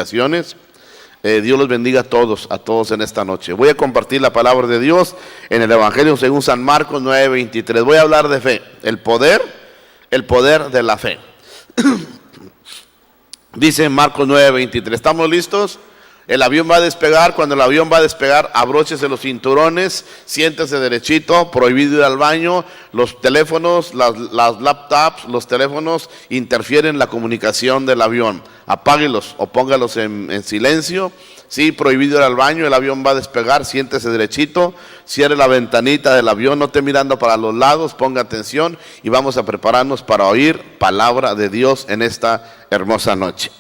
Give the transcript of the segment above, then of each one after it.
comunicaciones. Dios los bendiga a todos en esta noche. Voy a compartir la palabra de Dios en el Evangelio según San Marcos 9:23. Voy a hablar de fe, el poder de la fe. Dice Marcos 9:23. ¿Estamos listos? El avión va a despegar. Cuando el avión va a despegar, abróchese los cinturones, siéntese derechito, prohibido ir al baño. Los teléfonos, las laptops, los teléfonos interfieren en la comunicación del avión. Apáguelos o póngalos en silencio. Sí, prohibido ir al baño. El avión va a despegar, siéntese derechito, cierre la ventanita del avión, no esté mirando para los lados, ponga atención y vamos a prepararnos para oír palabra de Dios en esta hermosa noche.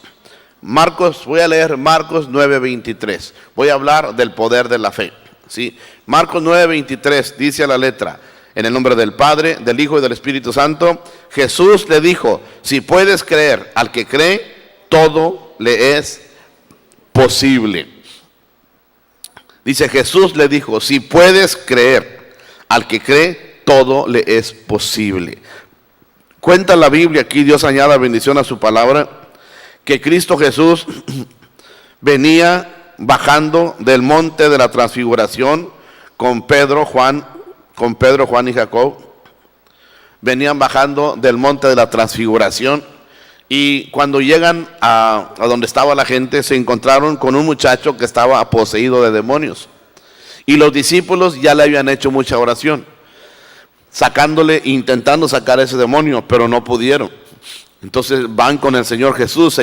Voy a leer Marcos 9:23. Voy a hablar del poder de la fe. ¿Sí? Marcos 9:23 dice a la letra: en el nombre del Padre, del Hijo y del Espíritu Santo. Jesús le dijo: si puedes creer, al que cree, todo le es posible. Dice, Jesús le dijo: si puedes creer, al que cree, todo le es posible. Cuenta la Biblia, aquí Dios añada bendición a su palabra, que Cristo Jesús venía bajando del monte de la transfiguración con Pedro, Juan y Jacob. Venían bajando del monte de la transfiguración y cuando llegan a donde estaba la gente, se encontraron con un muchacho que estaba poseído de demonios. Y los discípulos ya le habían hecho mucha oración, intentando sacar ese demonio, pero no pudieron. Entonces van con el Señor Jesús: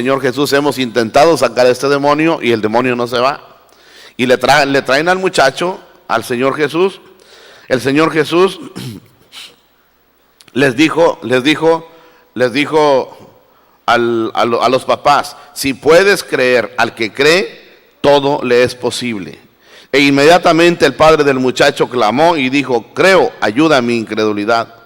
hemos intentado sacar este demonio y el demonio no se va. Y le traen al muchacho, al Señor Jesús. El Señor Jesús les dijo a los papás: si puedes creer, al que cree, todo le es posible. E inmediatamente el padre del muchacho clamó y dijo: creo, ayuda a mi incredulidad.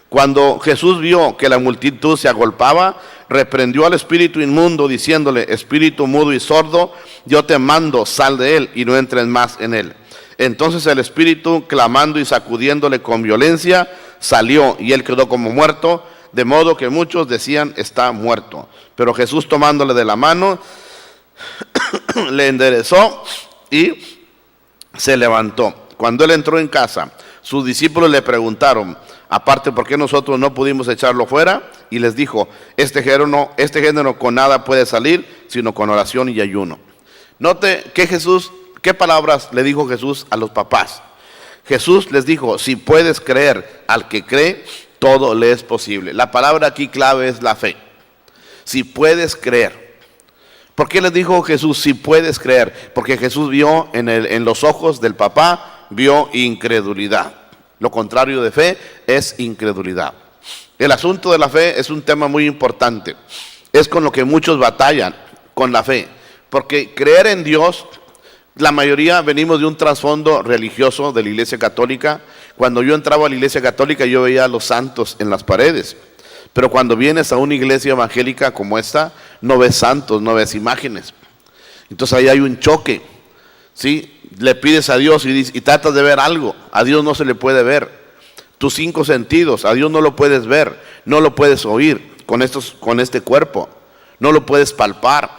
Cuando Jesús vio que la multitud se agolpaba, reprendió al espíritu inmundo, diciéndole: espíritu mudo y sordo, yo te mando, sal de él y no entres más en él. Entonces el espíritu, clamando y sacudiéndole con violencia, salió, y él quedó como muerto, de modo que muchos decían: está muerto. Pero Jesús, tomándole de la mano, le enderezó y se levantó. Cuando él entró en casa, sus discípulos le preguntaron aparte: ¿por qué nosotros no pudimos echarlo fuera? Y les dijo: este género con nada puede salir, sino con oración y ayuno. Note qué palabras le dijo Jesús a los papás. Jesús les dijo: si puedes creer, al que cree, todo le es posible. La palabra aquí clave es la fe. Si puedes creer. ¿Por qué les dijo Jesús si puedes creer? Porque Jesús vio en los ojos del papá, vio incredulidad. Lo contrario de fe es incredulidad. El asunto de la fe es un tema muy importante. Es con lo que muchos batallan, con la fe. Porque creer en Dios, la mayoría venimos de un trasfondo religioso de la Iglesia Católica. Cuando yo entraba a la Iglesia Católica, yo veía a los santos en las paredes. Pero cuando vienes a una iglesia evangélica como esta, no ves santos, no ves imágenes. Entonces ahí hay un choque. ¿Sí? Le pides a Dios y tratas de ver algo. A Dios no se le puede ver. Tus 5 sentidos, a Dios no lo puedes ver, no lo puedes oír con este cuerpo, no lo puedes palpar.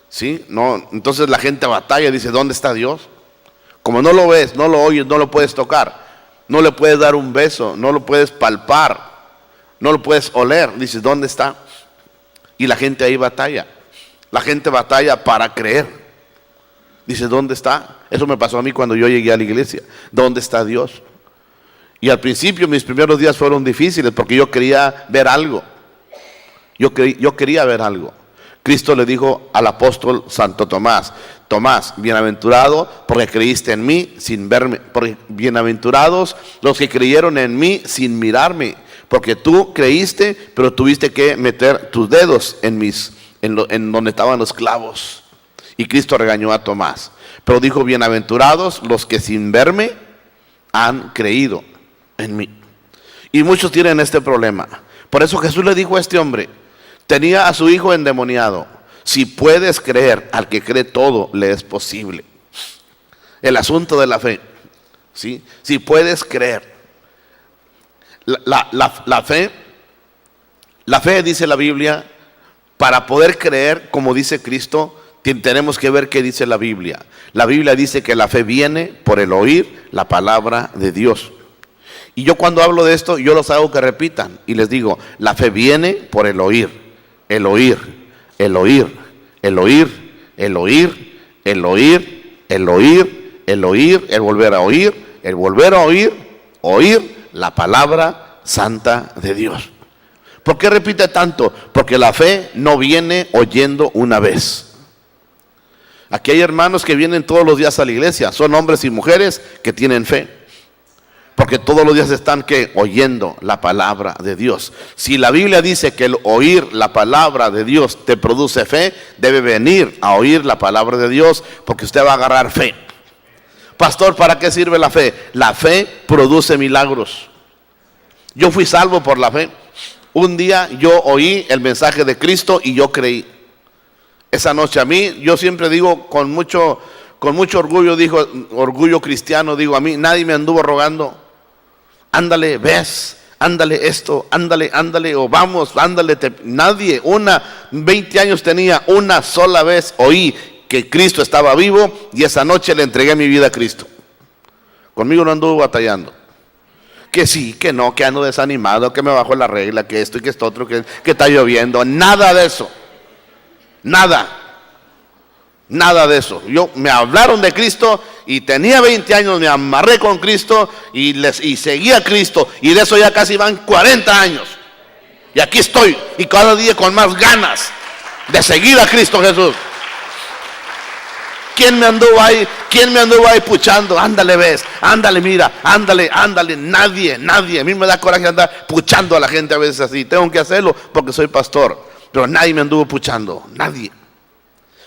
¿Sí? No, entonces la gente batalla, dice: ¿dónde está Dios? Como no lo ves, no lo oyes, no lo puedes tocar, no le puedes dar un beso, no lo puedes palpar, no lo puedes oler, dices: ¿dónde está? Y la gente ahí batalla. La gente batalla para creer. Dice: ¿dónde está? Eso me pasó a mí cuando yo llegué a la iglesia. ¿Dónde está Dios? Y al principio mis primeros días fueron difíciles porque yo quería ver algo. Yo quería ver algo. Cristo le dijo al apóstol Santo Tomás: Tomás, bienaventurado porque creíste en mí sin verme. Bienaventurados los que creyeron en mí sin mirarme. Porque tú creíste, pero tuviste que meter tus dedos en donde estaban los clavos. Y Cristo regañó a Tomás. Pero dijo: bienaventurados los que sin verme han creído en mí. Y muchos tienen este problema. Por eso Jesús le dijo a este hombre, tenía a su hijo endemoniado: si puedes creer, al que cree todo le es posible. El asunto de la fe. ¿Sí? Si puedes creer. La fe, dice la Biblia, para poder creer, como dice Cristo, tenemos que ver qué dice la Biblia. La Biblia dice que la fe viene por el oír la palabra de Dios. Y yo cuando hablo de esto, yo los hago que repitan. Y les digo, la fe viene por el oír, el oír, el oír, el oír, el oír, el oír, el oír, el oír, el volver a oír, el volver a oír, oír la palabra santa de Dios. ¿Por qué repite tanto? Porque la fe no viene oyendo una vez. Aquí hay hermanos que vienen todos los días a la iglesia, son hombres y mujeres que tienen fe, porque todos los días están ¿qué? Oyendo la palabra de Dios. Si la Biblia dice que el oír la palabra de Dios te produce fe, debe venir a oír la palabra de Dios, porque usted va a agarrar fe. Pastor, ¿para qué sirve la fe? La fe produce milagros. Yo fui salvo por la fe. Un día yo oí el mensaje de Cristo y yo creí. Esa noche a mí, yo siempre digo con mucho orgullo, orgullo cristiano, digo, a mí nadie me anduvo rogando, ándale, ves, ándale esto, ándale, o vamos, ándale, nadie, 20 años tenía, una sola vez oí que Cristo estaba vivo y esa noche le entregué mi vida a Cristo. Conmigo no anduvo batallando. Que sí, que no, que ando desanimado, que me bajó la regla, que esto y que esto otro, que está lloviendo, nada de eso. Nada de eso. Me hablaron de Cristo y tenía 20 años, me amarré con Cristo y seguía a Cristo, y de eso ya casi van 40 años. Y aquí estoy, y cada día con más ganas de seguir a Cristo Jesús. ¿Quién me anduvo ahí puchando? Ándale, ves, ándale, mira, ándale. Nadie. A mí me da coraje andar puchando a la gente a veces así. Tengo que hacerlo porque soy pastor. Pero nadie me anduvo puchando, nadie.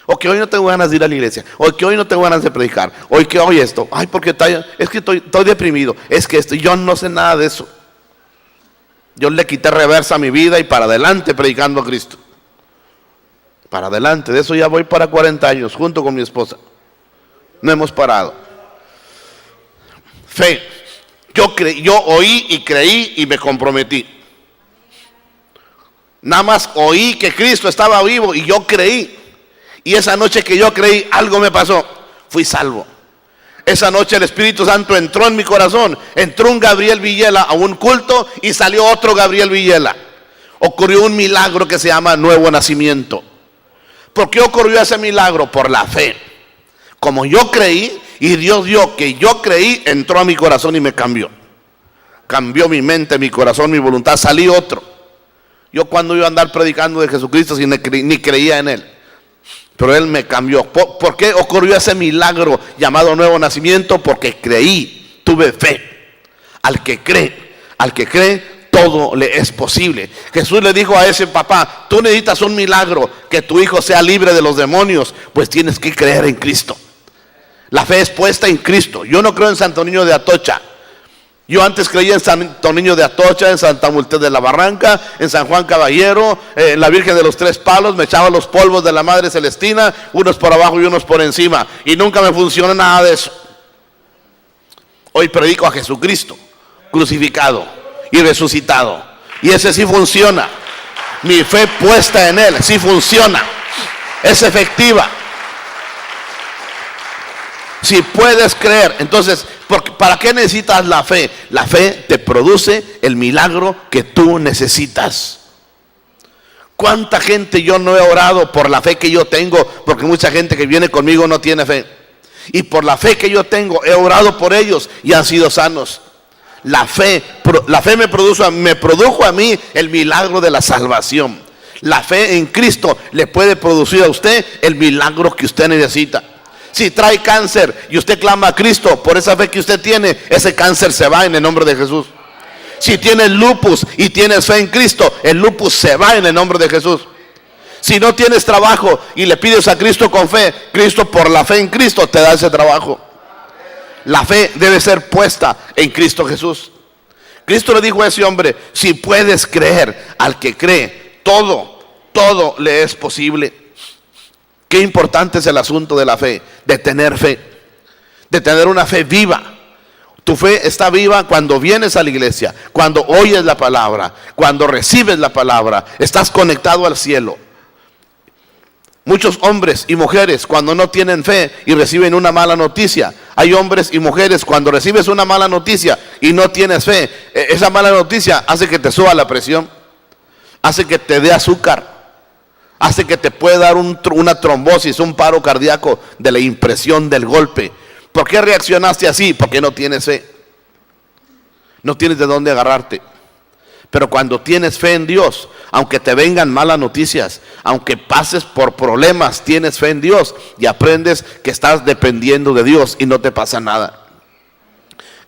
O que hoy no tengo ganas de ir a la iglesia, o que hoy no tengo ganas de predicar, o que hoy esto, ay, porque es que estoy deprimido, es que esto, yo no sé nada de eso. Yo le quité reversa a mi vida y para adelante predicando a Cristo. Para adelante, de eso ya voy para 40 años, junto con mi esposa. No hemos parado. Fe. Yo oí y creí y me comprometí. Nada más oí que Cristo estaba vivo y yo creí. Y esa noche que yo creí, algo me pasó. Fui salvo. Esa noche el Espíritu Santo entró en mi corazón. Entró un Gabriel Villela a un culto y salió otro Gabriel Villela. Ocurrió un milagro que se llama nuevo nacimiento. ¿Por qué ocurrió ese milagro? Por la fe. Como yo creí y Dios vio que yo creí, entró a mi corazón y me cambió. Cambió mi mente, mi corazón, mi voluntad. Salí otro. Yo cuando iba a andar predicando de Jesucristo ni creía en Él. Pero Él me cambió. ¿Por qué ocurrió ese milagro llamado nuevo nacimiento? Porque creí, tuve fe. Al que cree, todo le es posible. Jesús le dijo a ese papá, tú necesitas un milagro, que tu hijo sea libre de los demonios, pues tienes que creer en Cristo. La fe es puesta en Cristo. Yo no creo en Santo Niño de Atocha. Yo antes creía en Santo Niño de Atocha, en Santa Multed de la Barranca, en San Juan Caballero, en la Virgen de los Tres Palos. Me echaba los polvos de la Madre Celestina, unos por abajo y unos por encima, y nunca me funcionó nada de eso. Hoy predico a Jesucristo crucificado y resucitado, y ese sí funciona. Mi fe puesta en Él sí funciona, es efectiva. Si puedes creer, entonces, ¿para qué necesitas la fe? La fe te produce el milagro que tú necesitas. ¿Cuánta gente yo no he orado por la fe que yo tengo? Porque mucha gente que viene conmigo no tiene fe. Y por la fe que yo tengo, he orado por ellos y han sido sanos. La fe me produjo a mí el milagro de la salvación. La fe en Cristo le puede producir a usted el milagro que usted necesita. Si trae cáncer y usted clama a Cristo, por esa fe que usted tiene, ese cáncer se va en el nombre de Jesús. Si tienes lupus y tienes fe en Cristo, el lupus se va en el nombre de Jesús. Si no tienes trabajo y le pides a Cristo con fe, Cristo, por la fe en Cristo, te da ese trabajo. La fe debe ser puesta en Cristo Jesús. Cristo le dijo a ese hombre, si puedes creer, al que cree, todo le es posible. Qué importante es el asunto de la fe, de tener fe, de tener una fe viva. Tu fe está viva cuando vienes a la iglesia, cuando oyes la palabra, cuando recibes la palabra, estás conectado al cielo. Muchos hombres y mujeres cuando no tienen fe y reciben una mala noticia. Hay hombres y mujeres cuando recibes una mala noticia y no tienes fe. Esa mala noticia hace que te suba la presión, hace que te dé azúcar, hace que te pueda dar una trombosis, un paro cardíaco de la impresión del golpe. ¿Por qué reaccionaste así? Porque no tienes fe. No tienes de dónde agarrarte. Pero cuando tienes fe en Dios, aunque te vengan malas noticias, aunque pases por problemas, tienes fe en Dios y aprendes que estás dependiendo de Dios y no te pasa nada.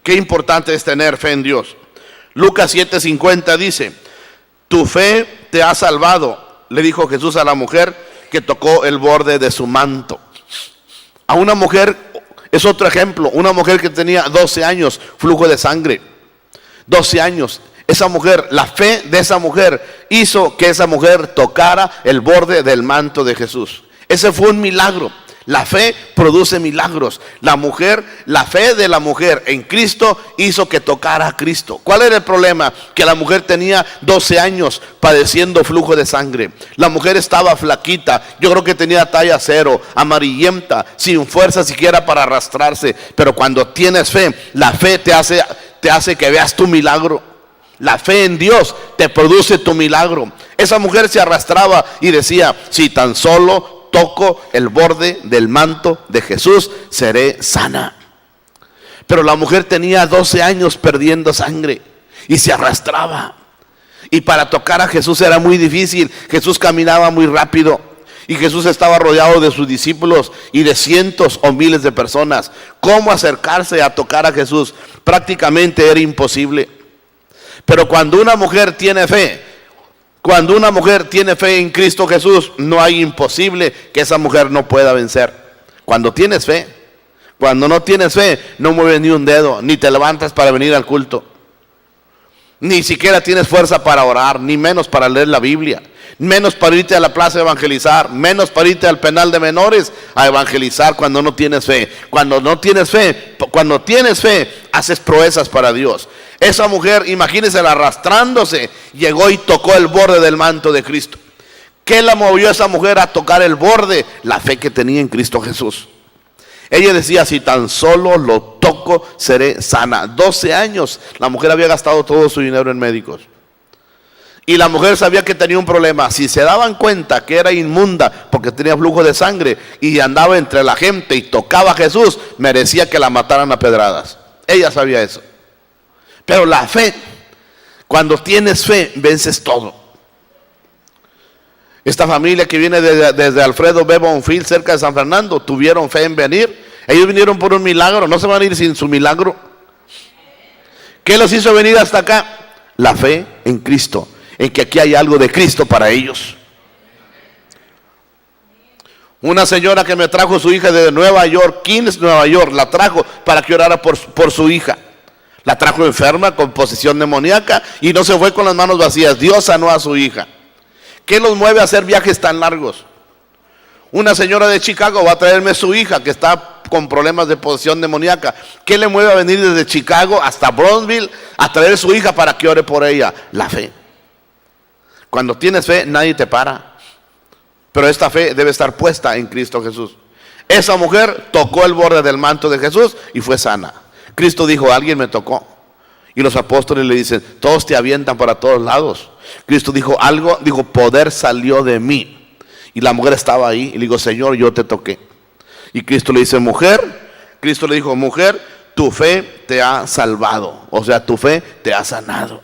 Qué importante es tener fe en Dios. Lucas 7:50 dice: tu fe te ha salvado, le dijo Jesús a la mujer que tocó el borde de su manto. A una mujer, es otro ejemplo, una mujer que tenía 12 años, flujo de sangre. 12 años. Esa mujer, la fe de esa mujer hizo que esa mujer tocara el borde del manto de Jesús. Ese fue un milagro. La fe produce milagros. La fe de la mujer en Cristo hizo que tocara a Cristo. ¿Cuál era el problema? Que la mujer tenía 12 años padeciendo flujo de sangre. La mujer estaba flaquita, yo creo que tenía talla 0, amarillenta, sin fuerza siquiera para arrastrarse. Pero cuando tienes fe, la fe te hace que veas tu milagro. La fe en Dios te produce tu milagro. Esa mujer se arrastraba y decía: si tan solo toco el borde del manto de Jesús, seré sana. Pero la mujer tenía 12 años perdiendo sangre y se arrastraba. Y para tocar a Jesús era muy difícil. Jesús caminaba muy rápido y Jesús estaba rodeado de sus discípulos y de cientos o miles de personas. ¿Cómo acercarse a tocar a Jesús? Prácticamente era imposible. Pero cuando una mujer tiene fe, en Cristo Jesús, no hay imposible que esa mujer no pueda vencer. Cuando tienes fe. Cuando no tienes fe, no mueves ni un dedo, ni te levantas para venir al culto. Ni siquiera tienes fuerza para orar, ni menos para leer la Biblia, menos para irte a la plaza a evangelizar, menos para irte al penal de menores a evangelizar cuando no tienes fe. Cuando tienes fe, haces proezas para Dios. Esa mujer, imagínense arrastrándose, llegó y tocó el borde del manto de Cristo. ¿Qué la movió a esa mujer a tocar el borde? La fe que tenía en Cristo Jesús. Ella decía: si tan solo lo toco, seré sana. 12 años, la mujer había gastado todo su dinero en médicos. Y la mujer sabía que tenía un problema. Si se daban cuenta que era inmunda porque tenía flujo de sangre y andaba entre la gente y tocaba a Jesús, merecía que la mataran a pedradas. Ella sabía eso. Pero la fe, cuando tienes fe, vences todo. Esta familia que viene desde Alfredo B. Bonfil, cerca de San Fernando, tuvieron fe en venir. Ellos vinieron por un milagro, no se van a ir sin su milagro. ¿Qué los hizo venir hasta acá? La fe en Cristo, en que aquí hay algo de Cristo para ellos. Una señora que me trajo su hija de Nueva York, Kings, Nueva York, la trajo para que orara por su hija. La trajo enferma con posesión demoníaca y no se fue con las manos vacías. Dios sanó a su hija. ¿Qué los mueve a hacer viajes tan largos? Una señora de Chicago va a traerme su hija que está con problemas de posesión demoníaca. ¿Qué le mueve a venir desde Chicago hasta Brownsville a traer su hija para que ore por ella? La fe. Cuando tienes fe, nadie te para. Pero esta fe debe estar puesta en Cristo Jesús. Esa mujer tocó el borde del manto de Jesús y fue sana. Cristo dijo: alguien me tocó. Y los apóstoles le dicen: todos te avientan para todos lados. Cristo dijo: poder salió de mí. Y la mujer estaba ahí y le dijo: Señor, yo te toqué. Y Cristo le dice: Cristo le dijo: mujer, tu fe te ha salvado. O sea, tu fe te ha sanado.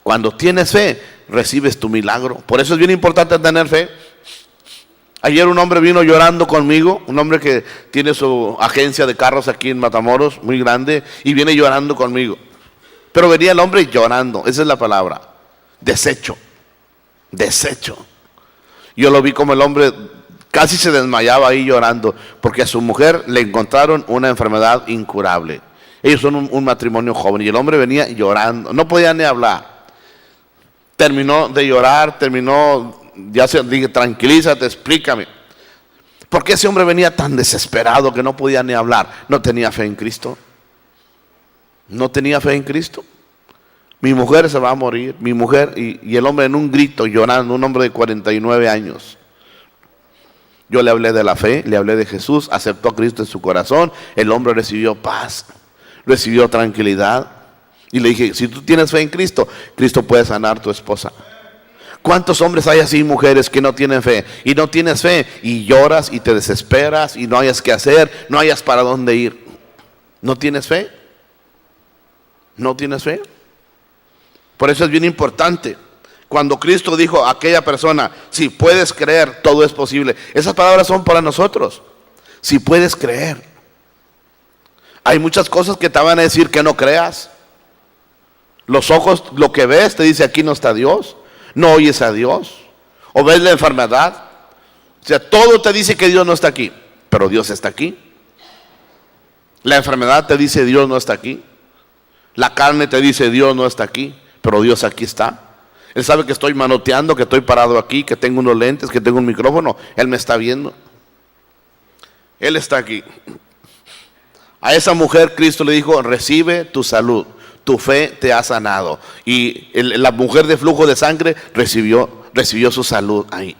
Cuando tienes fe, recibes tu milagro. Por eso es bien importante tener fe. Ayer un hombre vino llorando conmigo, un hombre que tiene su agencia de carros aquí en Matamoros, muy grande, y viene llorando conmigo. Pero venía el hombre llorando, esa es la palabra, deshecho. Yo lo vi como el hombre casi se desmayaba ahí llorando, porque a su mujer le encontraron una enfermedad incurable. Ellos son un matrimonio joven y el hombre venía llorando, no podía ni hablar. Terminó de llorar, dije: tranquilízate, explícame. ¿Por qué ese hombre venía tan desesperado que no podía ni hablar? No tenía fe en Cristo. No tenía fe en Cristo. Mi mujer se va a morir. Mi mujer, y el hombre en un grito llorando, un hombre de 49 años. Yo le hablé de la fe, le hablé de Jesús, aceptó a Cristo en su corazón, el hombre recibió paz, recibió tranquilidad. Y le dije, si tú tienes fe en Cristo, Cristo puede sanar a tu esposa. ¿Cuántos hombres hay así, mujeres, que no tienen fe? Y no tienes fe, y lloras y te desesperas, y no hayas qué hacer, no hayas para dónde ir. ¿No tienes fe? ¿No tienes fe? Por eso es bien importante. Cuando Cristo dijo a aquella persona, si puedes creer, todo es posible. Esas palabras son para nosotros. Si puedes creer. Hay muchas cosas que te van a decir que no creas. Los ojos, lo que ves, te dice aquí no está Dios. No oyes a Dios. O ves la enfermedad. O sea, todo te dice que Dios no está aquí. Pero Dios está aquí. La enfermedad te dice Dios no está aquí. La carne te dice Dios no está aquí. Pero Dios aquí está. Él sabe que estoy manoteando, que estoy parado aquí, que tengo unos lentes, que tengo un micrófono. Él me está viendo. Él está aquí. A esa mujer Cristo le dijo, recibe tu salud, tu fe te ha sanado. Y la mujer de flujo de sangre recibió su salud ahí.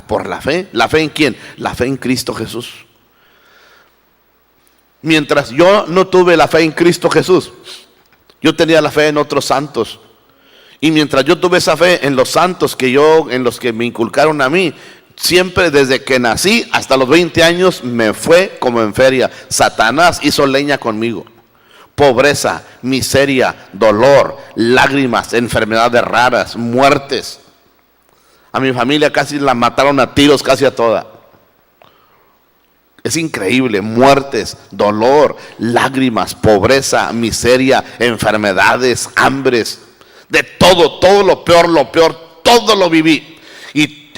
Por la fe. ¿La fe en quién? La fe en Cristo Jesús. Mientras yo no tuve la fe en Cristo Jesús, yo tenía la fe en otros santos. Y mientras yo tuve esa fe en los santos en los que me inculcaron a mí, siempre desde que nací hasta los 20 años me fue como en feria. Satanás hizo leña conmigo. Pobreza, miseria, dolor, lágrimas, enfermedades raras, muertes. A mi familia casi la mataron a tiros, casi a toda. Es increíble, muertes, dolor, lágrimas, pobreza, miseria, enfermedades, hambres. De todo lo peor, todo lo viví. Y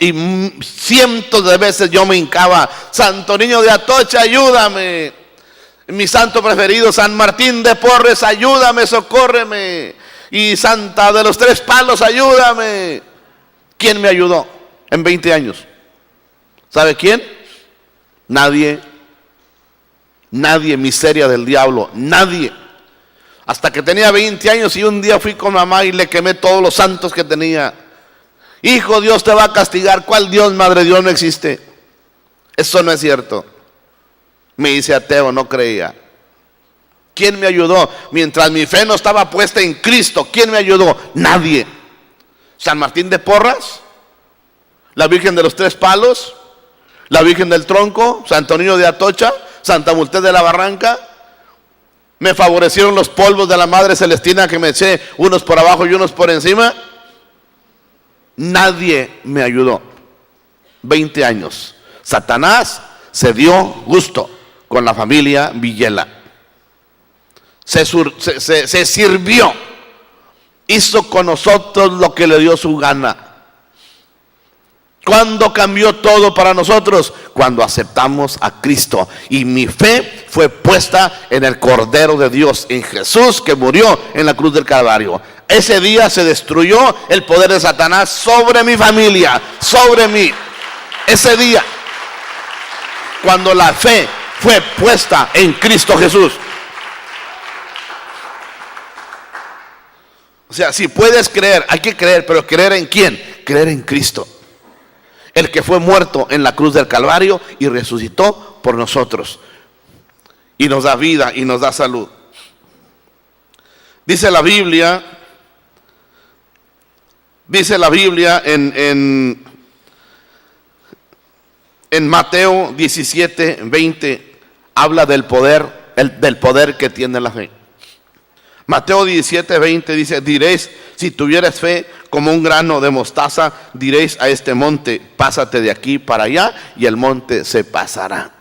cientos de veces yo me hincaba, Santo Niño de Atocha, ayúdame. Mi santo preferido, San Martín de Porres, ayúdame, socórreme. Y Santa de los Tres Palos, ayúdame. ¿Quién me ayudó en 20 años? ¿Sabe quién? Nadie. Nadie, miseria del diablo, nadie. Hasta que tenía 20 años y un día fui con mamá y le quemé todos los santos que tenía. Hijo, Dios te va a castigar. ¿Cuál Dios, madre? Dios no existe. Eso no es cierto. Me hice ateo, no creía. ¿Quién me ayudó? Mientras mi fe no estaba puesta en Cristo, ¿quién me ayudó? Nadie. San Martín de Porras, la Virgen de los Tres Palos, la Virgen del Tronco, Santo Niño de Atocha, Santa Multé de la Barranca. Me favorecieron los polvos de la Madre Celestina que me eché unos por abajo y unos por encima. Nadie me ayudó. 20 años. Satanás se dio gusto con la familia Villela. Se sirvió. Hizo con nosotros lo que le dio su gana. ¿Cuándo cambió todo para nosotros? Cuando aceptamos a Cristo. Y mi fe fue puesta en el Cordero de Dios, en Jesús que murió en la cruz del Calvario. Ese día se destruyó el poder de Satanás sobre mi familia, sobre mí. Ese día, cuando la fe fue puesta en Cristo Jesús. O sea, si puedes creer, hay que creer, pero ¿creer en quién? Creer en Cristo. El que fue muerto en la cruz del Calvario y resucitó por nosotros. Y nos da vida y nos da salud. Dice la Biblia en Mateo 17, 20, habla del poder que tiene la fe. Mateo 17, 20 dice, diréis, si tuvieras fe como un grano de mostaza, diréis a este monte, pásate de aquí para allá, y el monte se pasará.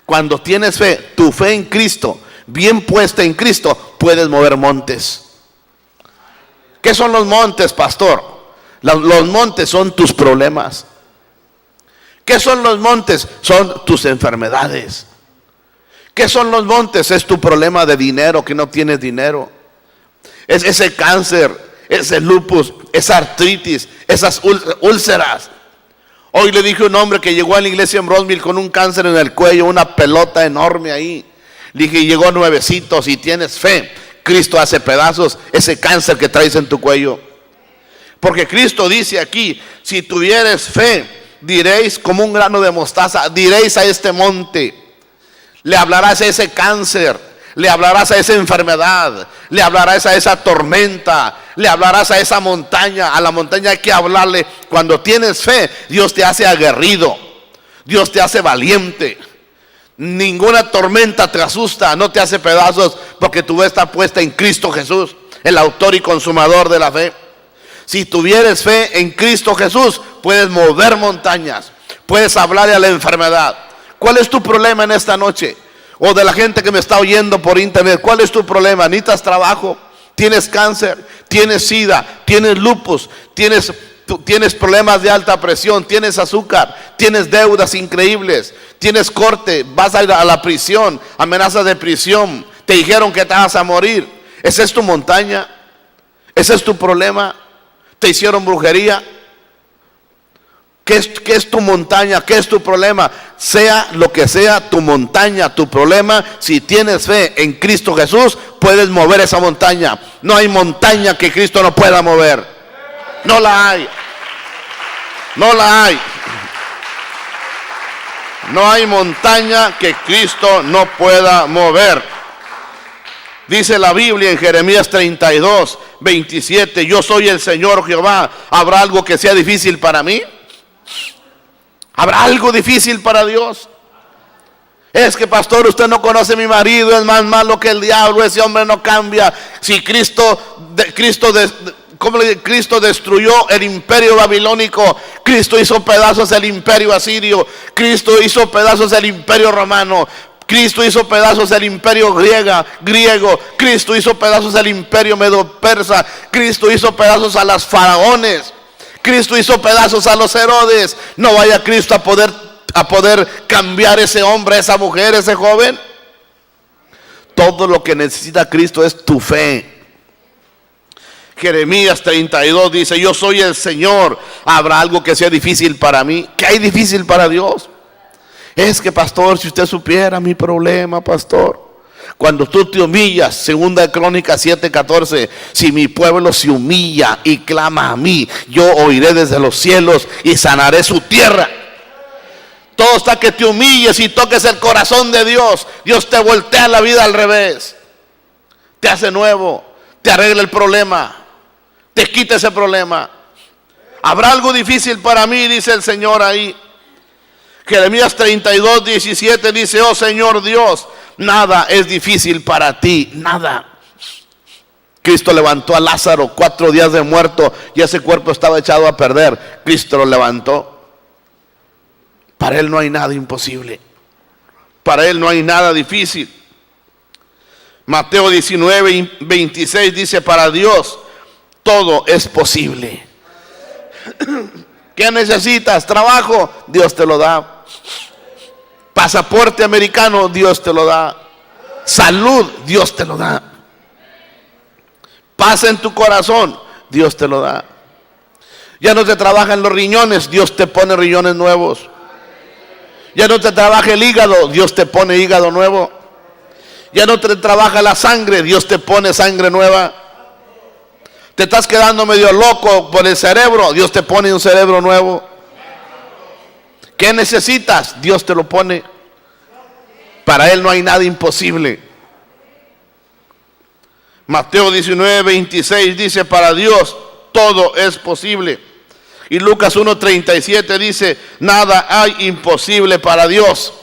Cuando tienes fe, tu fe en Cristo, bien puesta en Cristo, puedes mover montes. ¿Qué son los montes, pastor? Los montes son tus problemas. ¿Qué son los montes? Son tus enfermedades. ¿Qué son los montes? Es tu problema de dinero, que no tienes dinero. Es ese cáncer, ese lupus, esa artritis, esas úlceras. Hoy le dije a un hombre que llegó a la iglesia en Brownsville con un cáncer en el cuello, una pelota enorme ahí. Le dije, llegó nuevecito, si tienes fe, Cristo hace pedazos ese cáncer que traes en tu cuello. Porque Cristo dice aquí, si tuvieres fe, diréis como un grano de mostaza, diréis a este monte, le hablarás a ese cáncer, le hablarás a esa enfermedad, le hablarás a esa tormenta, le hablarás a esa montaña. A la montaña hay que hablarle. Cuando tienes fe, Dios te hace aguerrido, Dios te hace valiente. Ninguna tormenta te asusta, no te hace pedazos, porque tu fe está puesta en Cristo Jesús, el autor y consumador de la fe. Si tuvieres fe en Cristo Jesús, puedes mover montañas, puedes hablarle a la enfermedad. ¿Cuál es tu problema en esta noche? O de la gente que me está oyendo por internet, ¿cuál es tu problema? ¿Necesitas trabajo? ¿Tienes cáncer? ¿Tienes sida? ¿Tienes lupus? ¿Tienes problemas de alta presión? ¿Tienes azúcar? ¿Tienes deudas increíbles? ¿Tienes corte? ¿Vas a ir a la prisión? ¿Amenazas de prisión? ¿Te dijeron que te vas a morir? ¿Esa es tu montaña? ¿Ese es tu problema? ¿Te hicieron brujería? ¿Qué es tu montaña? ¿Qué es tu problema? Sea lo que sea tu montaña, tu problema, si tienes fe en Cristo Jesús, puedes mover esa montaña. No hay montaña que Cristo no pueda mover. No la hay. No la hay. No hay montaña que Cristo no pueda mover. Dice la Biblia en Jeremías 32, 27, yo soy el Señor Jehová. ¿Habrá algo que sea difícil para mí? ¿Habrá algo difícil para Dios? Es que, pastor, usted no conoce a mi marido, es más malo que el diablo, ese hombre no cambia. Si Cristo destruyó el imperio babilónico, Cristo hizo pedazos el imperio asirio, Cristo hizo pedazos el imperio romano, Cristo hizo pedazos el imperio griego, Cristo hizo pedazos el imperio medo-persa, Cristo hizo pedazos a las faraones, Cristo hizo pedazos a los Herodes. No vaya Cristo a poder cambiar ese hombre, esa mujer, ese joven. Todo lo que necesita Cristo es tu fe. Jeremías 32 dice, yo soy el Señor. ¿Habrá algo que sea difícil para mí? ¿Qué hay difícil para Dios? Es que, pastor, si usted supiera mi problema, pastor. Cuando tú te humillas, segunda de Crónicas 7:14, si mi pueblo se humilla y clama a mí, yo oiré desde los cielos y sanaré su tierra. Todo está que te humilles y toques el corazón de Dios. Dios te voltea la vida al revés, te hace nuevo, te arregla el problema, te quita ese problema. ¿Habrá algo difícil para mí? Dice el Señor ahí. Jeremías 32, 17 dice, oh Señor Dios, nada es difícil para ti, nada. Cristo levantó a Lázaro 4 días de muerto y ese cuerpo estaba echado a perder. Cristo lo levantó. Para Él no hay nada imposible. Para Él no hay nada difícil. Mateo 19, 26 dice, para Dios todo es posible. ¿Qué necesitas? Trabajo, Dios te lo da. Pasaporte americano, Dios te lo da. Salud, Dios te lo da. Paz en tu corazón, Dios te lo da. Ya no te trabajan los riñones, Dios te pone riñones nuevos. Ya no te trabaja el hígado, Dios te pone hígado nuevo. Ya no te trabaja la sangre, Dios te pone sangre nueva. Te estás quedando medio loco por el cerebro, Dios te pone un cerebro nuevo. ¿Qué necesitas? Dios te lo pone. Para Él no hay nada imposible. Mateo 19, 26 dice, para Dios todo es posible. Y Lucas 1:37 dice, nada hay imposible para Dios.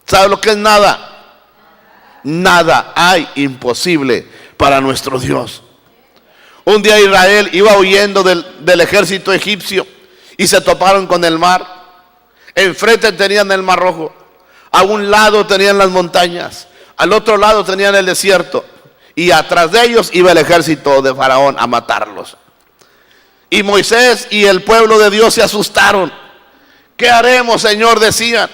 ¿Sabe lo que es nada? Nada hay imposible para nuestro Dios. Un día Israel iba huyendo del ejército egipcio y se toparon con el mar. Enfrente tenían el Mar Rojo, a un lado tenían las montañas, al otro lado tenían el desierto, y atrás de ellos iba el ejército de Faraón a matarlos. Y Moisés y el pueblo de Dios se asustaron. ¿Qué haremos, Señor?, decían.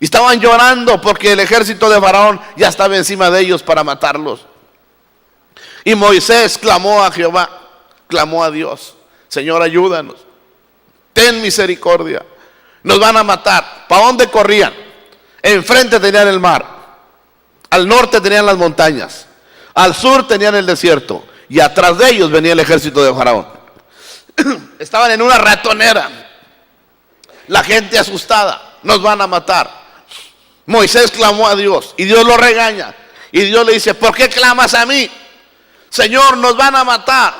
Y estaban llorando porque el ejército de Faraón ya estaba encima de ellos para matarlos. Y Moisés clamó a Jehová, clamó a Dios, Señor, ayúdanos, ten misericordia. Nos van a matar. ¿Para dónde corrían? Enfrente tenían el mar, al norte tenían las montañas, al sur tenían el desierto, y atrás de ellos venía el ejército de Faraón. Estaban en una ratonera. la gente asustada, nos van a matar. Moisés clamó a Dios y Dios lo regaña. Y Dios le dice, ¿por qué clamas a mí? Señor, nos van a matar.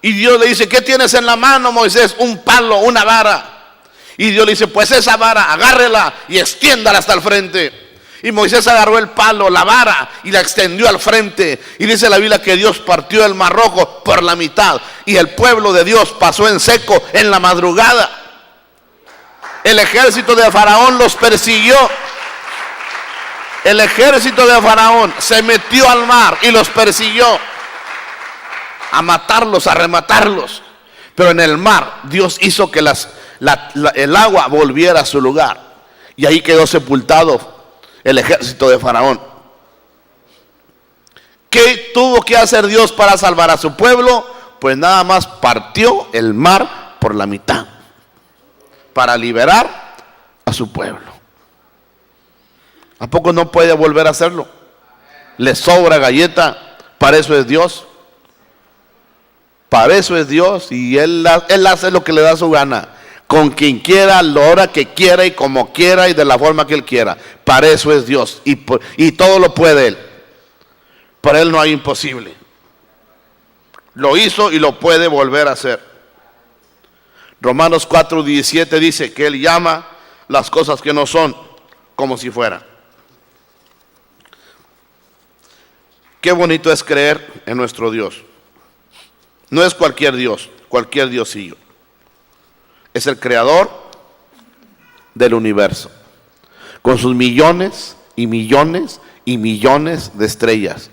Y Dios le dice, ¿qué tienes en la mano, Moisés? Un palo, una vara. Y Dios le dice, pues esa vara, agárrela y extiéndala hasta el frente. Y Moisés agarró el palo, la vara, y la extendió al frente. Y dice la Biblia que Dios partió el mar rojo por la mitad. Y el pueblo de Dios pasó en seco en la madrugada. El ejército de Faraón los persiguió. El ejército de Faraón se metió al mar y los persiguió. A matarlos, a rematarlos. Pero en el mar Dios hizo que el agua volviera a su lugar. Y ahí quedó sepultado el ejército de Faraón. ¿Qué tuvo que hacer Dios para salvar a su pueblo? Pues nada más partió el mar por la mitad para liberar a su pueblo. ¿A poco no puede volver a hacerlo? Le sobra galleta. Para eso es Dios. Para eso es Dios. Y Él hace lo que le da su gana. Con quien quiera, a la hora que quiera y como quiera y de la forma que Él quiera. Para eso es Dios. Y todo lo puede Él. Para Él no hay imposible. Lo hizo y lo puede volver a hacer. Romanos 4:17 dice que Él llama las cosas que no son como si fueran. Qué bonito es creer en nuestro Dios. No es cualquier Dios, cualquier diosillo. Es el creador del universo, con sus millones y millones y millones de estrellas,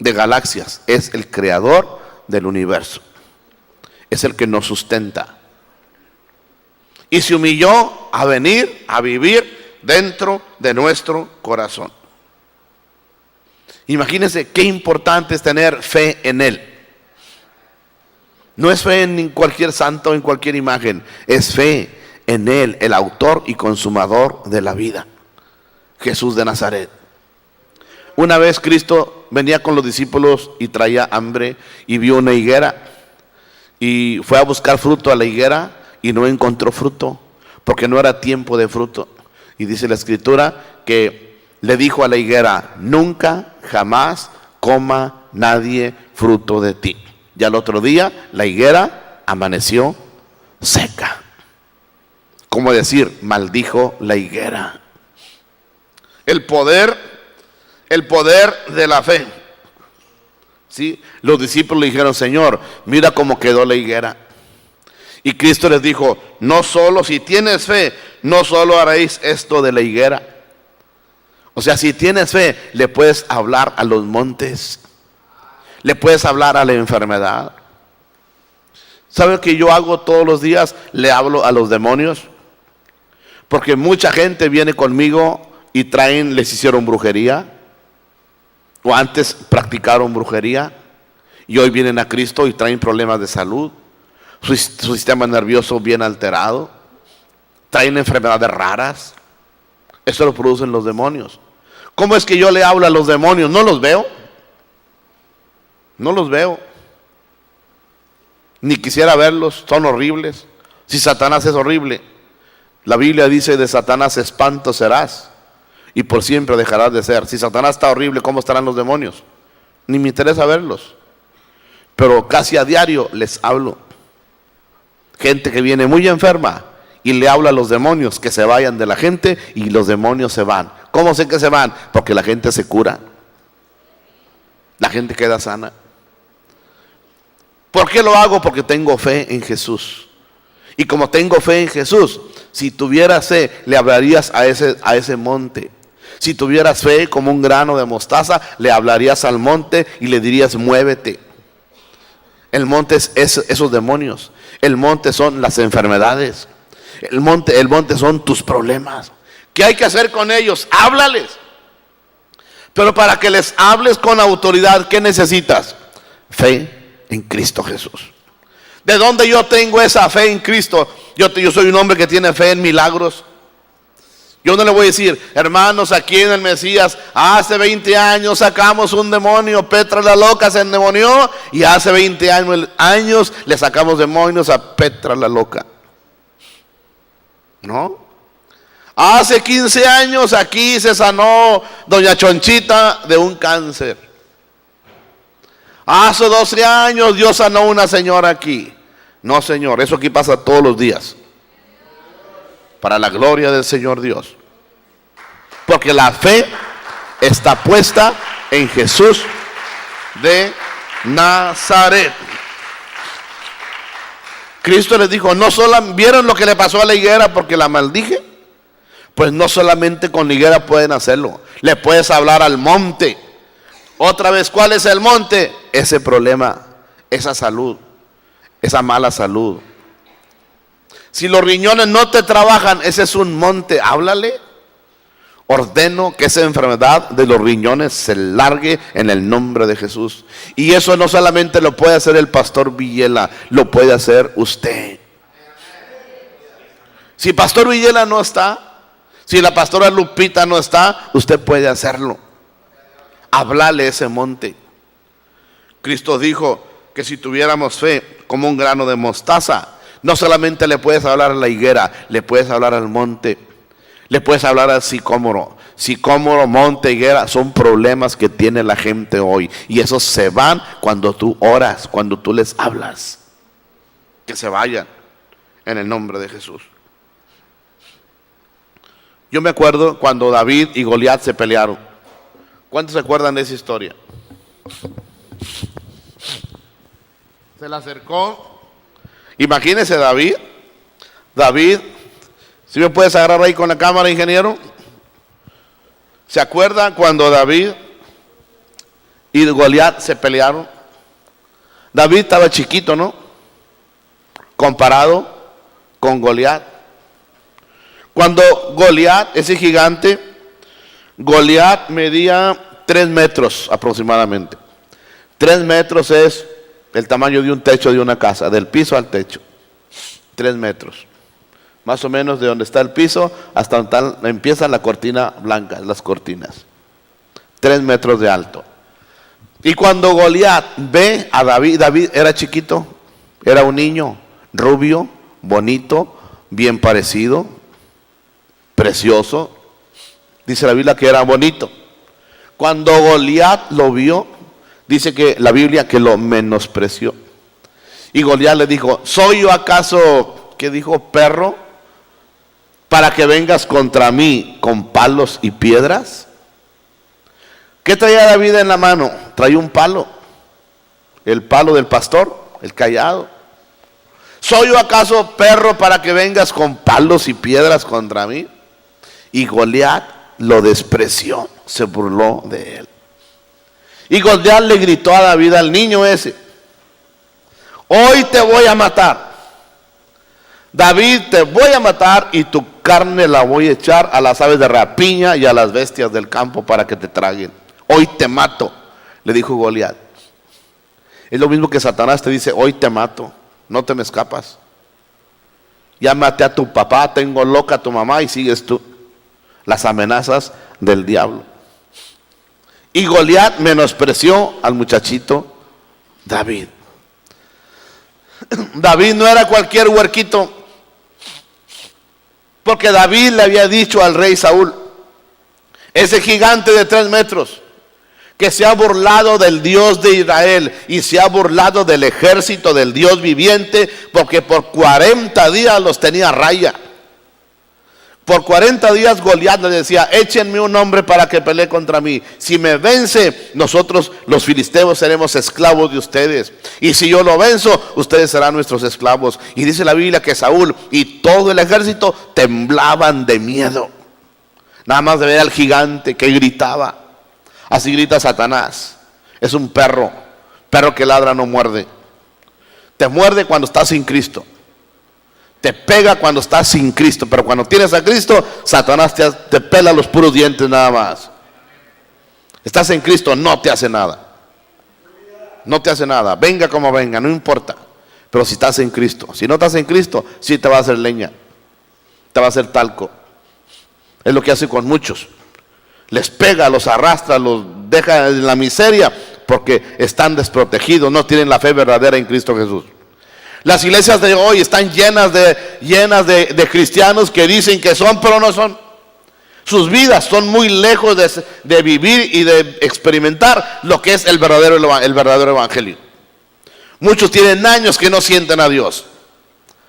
de galaxias. Es el creador del universo. Es el que nos sustenta. Y se humilló a venir a vivir dentro de nuestro corazón. Imagínense qué importante es tener fe en Él. No es fe en cualquier santo, en cualquier imagen. Es fe en Él, el autor y consumador de la vida, Jesús de Nazaret. Una vez Cristo venía con los discípulos y traía hambre y vio una higuera y fue a buscar fruto a la higuera y no encontró fruto porque no era tiempo de fruto. Y dice la Escritura que le dijo a la higuera, nunca, jamás coma nadie fruto de ti. Y al otro día la higuera amaneció seca. ¿Cómo decir? Maldijo la higuera. El poder de la fe. ¿Sí? Los discípulos le dijeron, Señor, mira cómo quedó la higuera. Y Cristo les dijo, no solo, si tienes fe, no solo haréis esto de la higuera. O sea, si tienes fe, le puedes hablar a los montes. Le puedes hablar a la enfermedad. ¿Sabe lo que yo hago todos los días? Le hablo a los demonios. Porque mucha gente viene conmigo y les hicieron brujería. O antes practicaron brujería. Y hoy vienen a Cristo y traen problemas de salud. Su sistema nervioso bien alterado. Traen enfermedades raras. Eso lo producen los demonios. ¿Cómo es que yo le hablo a los demonios? ¿No los veo? No los veo. Ni quisiera verlos, son horribles. Si Satanás es horrible, la Biblia dice de Satanás espanto serás y por siempre dejarás de ser. Si Satanás está horrible, ¿cómo estarán los demonios? Ni me interesa verlos. Pero casi a diario les hablo. Gente que viene muy enferma y le habla a los demonios que se vayan de la gente y los demonios se van. ¿Cómo sé que se van? Porque la gente se cura. La gente queda sana. ¿Por qué lo hago? Porque tengo fe en Jesús. Y como tengo fe en Jesús, si tuvieras fe, le hablarías a ese monte. Si tuvieras fe como un grano de mostaza, le hablarías al monte y le dirías, muévete. El monte es esos demonios. El monte son las enfermedades. El monte son tus problemas. ¿Qué hay que hacer con ellos? Háblales. Pero para que les hables con autoridad, ¿qué necesitas? Fe en Cristo Jesús. ¿De dónde yo tengo esa fe en Cristo? Yo soy un hombre que tiene fe en milagros. Yo no le voy a decir, hermanos, aquí en el Mesías, hace 20 años sacamos un demonio, Petra la loca se endemonió, y hace 20 años le sacamos demonios a Petra la loca. ¿no? Hace 15 años aquí se sanó doña Chonchita de un cáncer. Hace 12 años Dios sanó una señora aquí. No, Señor, eso aquí pasa todos los días. Para la gloria del Señor Dios. Porque la fe está puesta en Jesús de Nazaret. Cristo les dijo, no solo vieron lo que le pasó a la higuera porque la maldije. Pues no solamente con la higuera pueden hacerlo. Le puedes hablar al monte. Otra vez, ¿cuál es el monte? Ese problema, esa salud, esa mala salud. Si los riñones no te trabajan, ese es un monte. Háblale. Ordeno que esa enfermedad de los riñones se largue en el nombre de Jesús. Y eso no solamente lo puede hacer el pastor Villela, lo puede hacer usted. Si pastor Villela no está, si la pastora Lupita no está, usted puede hacerlo. Háblale ese monte. Cristo dijo que si tuviéramos fe como un grano de mostaza, no solamente le puedes hablar a la higuera, le puedes hablar al monte, le puedes hablar al sicómoro. Sicómoro, monte, higuera, son problemas que tiene la gente hoy. Y esos se van cuando tú oras, cuando tú les hablas. Que se vayan en el nombre de Jesús. Yo me acuerdo cuando David y Goliat se pelearon. ¿Cuántos se acuerdan de esa historia? Se le acercó. Imagínese David. ¿Sí me puedes agarrar ahí con la cámara, ingeniero? ¿Se acuerdan cuando David y Goliat se pelearon? David estaba chiquito, ¿no? Comparado con Goliat. Cuando Goliat, ese gigante, Goliat medía 3 metros aproximadamente. 3 metros es el tamaño de un techo de una casa, del piso al techo. 3 metros. Más o menos de donde está el piso hasta donde empieza la cortina blanca, las cortinas. 3 metros de alto. Y cuando Goliat ve a David, David era chiquito, era un niño, rubio, bonito, bien parecido, precioso. Dice la Biblia que era bonito. Cuando Goliat lo vio, dice que la Biblia que lo menospreció. Y Goliat le dijo, ¿soy yo acaso, qué dijo, perro, para que vengas contra mí con palos y piedras? ¿Qué traía David en la mano? Traía un palo, el palo del pastor, el cayado. ¿Soy yo acaso perro para que vengas con palos y piedras contra mí? Y Goliat lo despreció, se burló de él. Y Goliat le gritó a David, al niño ese, hoy te voy a matar. David, te voy a matar y tu carne la voy a echar a las aves de rapiña y a las bestias del campo para que te traguen. Hoy te mato, le dijo Goliat. Es lo mismo que Satanás te dice, hoy te mato, no te me escapas. Ya maté a tu papá, tengo loca a tu mamá y sigues tú. Las amenazas del diablo. Y Goliat menospreció al muchachito David. David no era cualquier huerquito. Porque David le había dicho al rey Saúl, ese gigante de 3 metros, que se ha burlado del Dios de Israel y se ha burlado del ejército del Dios viviente, porque por 40 días los tenía a raya. Por 40 días Goliat le decía, échenme un hombre para que pelee contra mí. Si me vence, nosotros los filisteos seremos esclavos de ustedes. Y si yo lo venzo, ustedes serán nuestros esclavos. Y dice la Biblia que Saúl y todo el ejército temblaban de miedo. Nada más de ver al gigante que gritaba. Así grita Satanás. Es un perro. Perro que ladra no muerde. Te muerde cuando estás sin Cristo. Te pega cuando estás sin Cristo, pero cuando tienes a Cristo, Satanás te pela los puros dientes nada más. Estás en Cristo, no te hace nada. No te hace nada, venga como venga, no importa. Pero si estás en Cristo, si no estás en Cristo, sí te va a hacer leña, te va a hacer talco. Es lo que hace con muchos. Les pega, los arrastra, los deja en la miseria, porque están desprotegidos, no tienen la fe verdadera en Cristo Jesús. Las iglesias de hoy están llenas de cristianos que dicen que son, pero no son. Sus vidas son muy lejos de vivir y de experimentar lo que es el verdadero evangelio. Muchos tienen años que no sienten a Dios.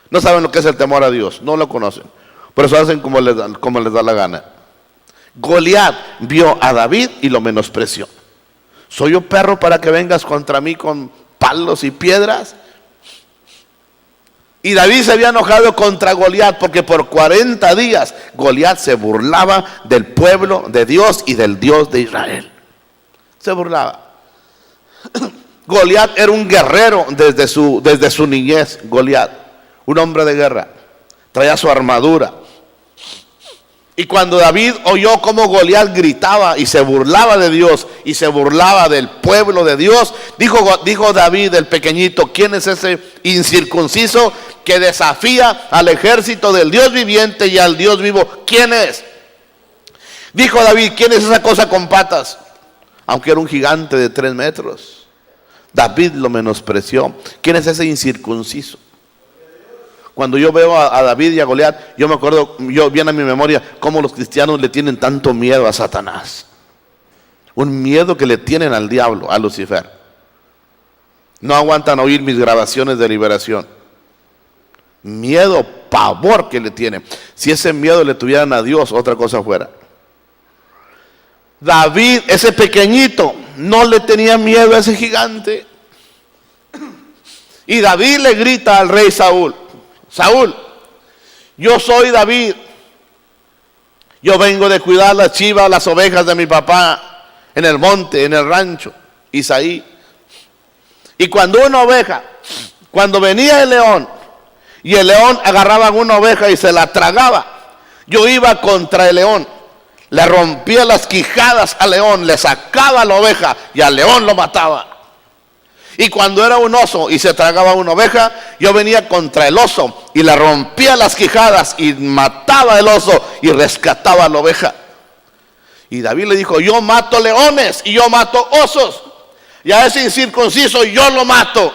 No saben lo que es el temor a Dios, no lo conocen. Por eso hacen como les da la gana. Goliat vio a David y lo menospreció. ¿Soy yo perro para que vengas contra mí con palos y piedras? Y David se había enojado contra Goliat porque por 40 días Goliat se burlaba del pueblo de Dios y del Dios de Israel. Se burlaba. Goliat era un guerrero desde su niñez. Goliat, un hombre de guerra, traía su armadura. Y cuando David oyó cómo Goliat gritaba y se burlaba de Dios y se burlaba del pueblo de Dios, dijo David el pequeñito: ¿quién es ese incircunciso que desafía al ejército del Dios viviente y al Dios vivo? ¿Quién es? Dijo David: ¿quién es esa cosa con patas? Aunque era un gigante de 3 metros. David lo menospreció. ¿Quién es ese incircunciso? Cuando yo veo a David y a Goliat, yo me acuerdo, viene a mi memoria cómo los cristianos le tienen tanto miedo a Satanás. Un miedo que le tienen al diablo, a Lucifer. No aguantan oír mis grabaciones de liberación. Miedo, pavor que le tienen. Si ese miedo le tuvieran a Dios, otra cosa fuera. David, ese pequeñito, no le tenía miedo a ese gigante. Y David le grita al rey Saúl: Saúl, yo soy David. Yo vengo de cuidar las chivas, las ovejas de mi papá en el monte, en el rancho, Isaí. Y cuando venía el león, y el león agarraba una oveja y se la tragaba, yo iba contra el león, le rompía las quijadas al león, le sacaba la oveja y al león lo mataba. Y cuando era un oso y se tragaba una oveja, yo venía contra el oso y le rompía las quijadas y mataba el oso y rescataba a la oveja. Y David le dijo: yo mato leones y yo mato osos, y a ese incircunciso yo lo mato.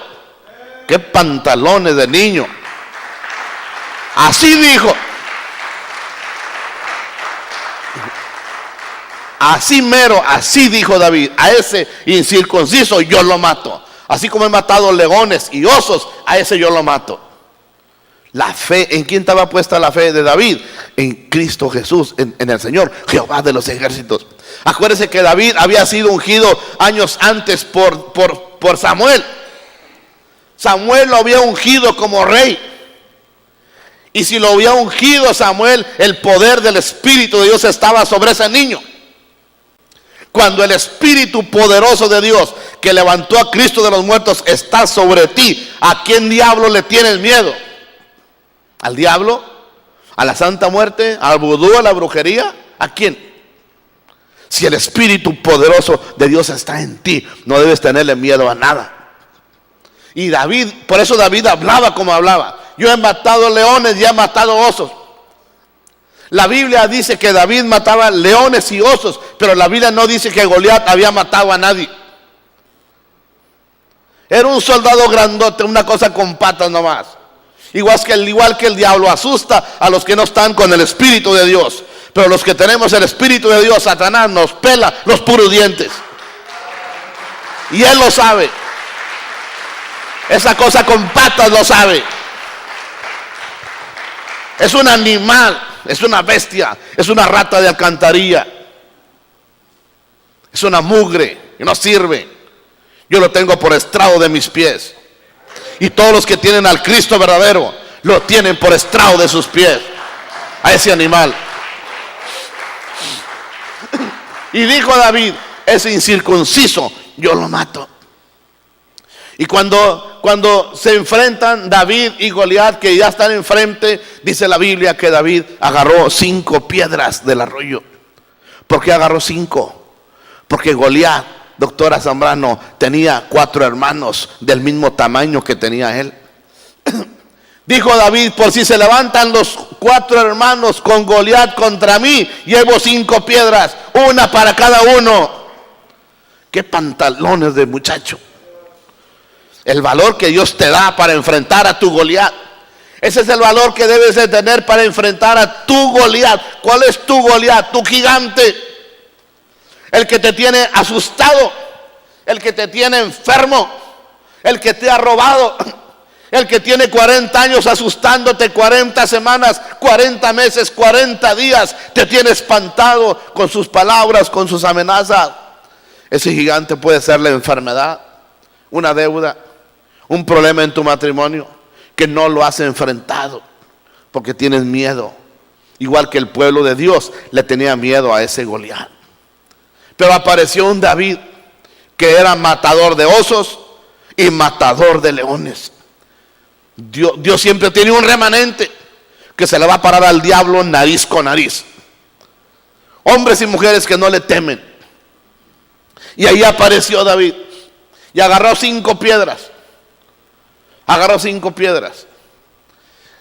¡Qué pantalones de niño! Así dijo. Así mero, así dijo David: a ese incircunciso yo lo mato. Así como he matado leones y osos, a ese yo lo mato. La fe, ¿en quién estaba puesta la fe de David? En Cristo Jesús, en el Señor, Jehová de los ejércitos. Acuérdense que David había sido ungido años antes por Samuel. Samuel lo había ungido como rey. Y si lo había ungido Samuel, el poder del Espíritu de Dios estaba sobre ese niño. Cuando el Espíritu poderoso de Dios que levantó a Cristo de los muertos está sobre ti, ¿a quién diablo le tienes miedo? ¿Al diablo? ¿A la santa muerte? ¿Al vudú? ¿A la brujería? ¿A quién? Si el Espíritu poderoso de Dios está en ti, no debes tenerle miedo a nada. Y David, por eso David hablaba como hablaba: yo he matado leones y he matado osos. La Biblia dice que David mataba leones y osos, pero la Biblia no dice que Goliat había matado a nadie. Era un soldado grandote, una cosa con patas nomás. Igual que el diablo asusta a los que no están con el Espíritu de Dios. Pero los que tenemos el Espíritu de Dios, Satanás nos pela los puros dientes. Y él lo sabe. Esa cosa con patas lo sabe. Es un animal. Es una bestia, es una rata de alcantarilla, es una mugre que no sirve. Yo lo tengo por estrado de mis pies. Y todos los que tienen al Cristo verdadero lo tienen por estrado de sus pies, a ese animal. Y dijo David: ese incircunciso yo lo mato. Y cuando se enfrentan David y Goliat, que ya están enfrente, dice la Biblia que David agarró 5 piedras del arroyo. ¿Por qué agarró 5? Porque Goliat, doctora Zambrano, tenía 4 hermanos del mismo tamaño que tenía él. Dijo David: por si se levantan los 4 hermanos con Goliat contra mí, llevo 5 piedras, una para cada uno. ¡Qué pantalones de muchacho! El valor que Dios te da para enfrentar a tu Goliat. Ese es el valor que debes de tener para enfrentar a tu Goliat. ¿Cuál es tu Goliat? Tu gigante. El que te tiene asustado. El que te tiene enfermo. El que te ha robado. El que tiene 40 años asustándote, 40 semanas, 40 meses, 40 días. Te tiene espantado con sus palabras, con sus amenazas. Ese gigante puede ser la enfermedad, una deuda, un problema en tu matrimonio que no lo has enfrentado porque tienes miedo. Igual que el pueblo de Dios le tenía miedo a ese Goliat. Pero apareció un David que era matador de osos y matador de leones. Dios siempre tiene un remanente que se le va a parar al diablo nariz con nariz. Hombres y mujeres que no le temen. Y ahí apareció David y agarró 5 piedras. Agarró 5 piedras.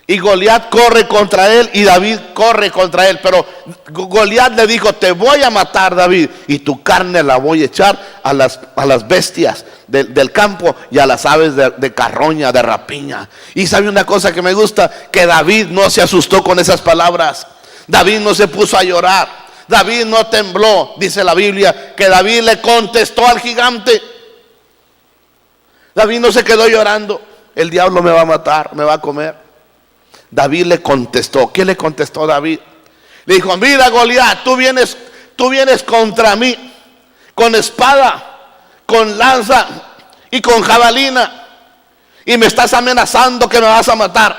Y Goliat corre contra él y David corre contra él. Pero Goliat le dijo: te voy a matar, David, y tu carne la voy a echar a las bestias del campo y a las aves de carroña, de rapiña. Y sabe una cosa que me gusta, que David no se asustó con esas palabras. David no se puso a llorar. David no tembló. Dice la Biblia que David le contestó al gigante. David no se quedó llorando: el diablo me va a matar, me va a comer. David le contestó. ¿Qué le contestó David? Le dijo: mira, Goliat, tú vienes contra mí con espada, con lanza y con jabalina, y me estás amenazando que me vas a matar,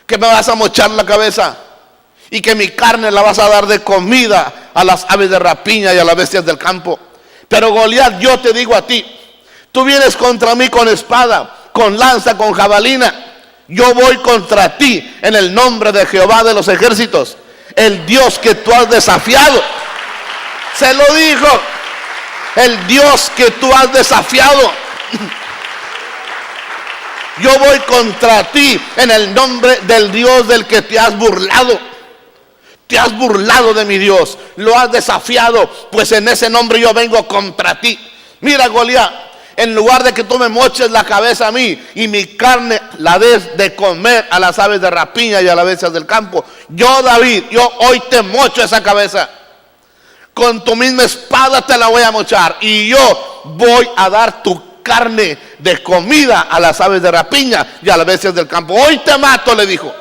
que me vas a mochar la cabeza y que mi carne la vas a dar de comida a las aves de rapiña y a las bestias del campo. Pero Goliat, yo te digo a ti, tú vienes contra mí con espada, con lanza, con jabalina. Yo voy contra ti en el nombre de Jehová de los ejércitos, el Dios que tú has desafiado. Se lo dijo: el Dios que tú has desafiado. Yo voy contra ti en el nombre del Dios del que te has burlado. Te has burlado de mi Dios, lo has desafiado, pues en ese nombre yo vengo contra ti. Mira, Goliat, en lugar de que tú me moches la cabeza a mí y mi carne la des de comer a las aves de rapiña y a las bestias del campo, yo, David, yo hoy te mocho esa cabeza. Con tu misma espada te la voy a mochar, y yo voy a dar tu carne de comida a las aves de rapiña y a las bestias del campo. Hoy te mato, le dijo.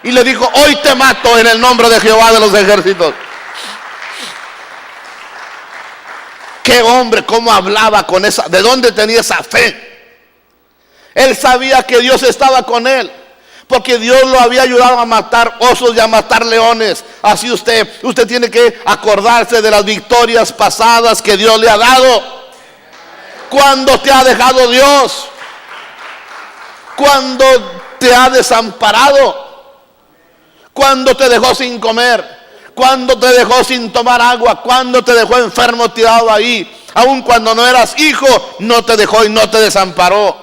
Y le dijo: hoy te mato en el nombre de Jehová de los ejércitos. Qué hombre, cómo hablaba con esa, de dónde tenía esa fe. Él sabía que Dios estaba con él, porque Dios lo había ayudado a matar osos y a matar leones. Así usted tiene que acordarse de las victorias pasadas que Dios le ha dado. Cuando te ha dejado Dios, cuando te ha desamparado, cuando te dejó sin comer, cuando te dejó sin tomar agua, cuando te dejó enfermo tirado ahí, aun cuando no eras hijo, no te dejó y no te desamparó.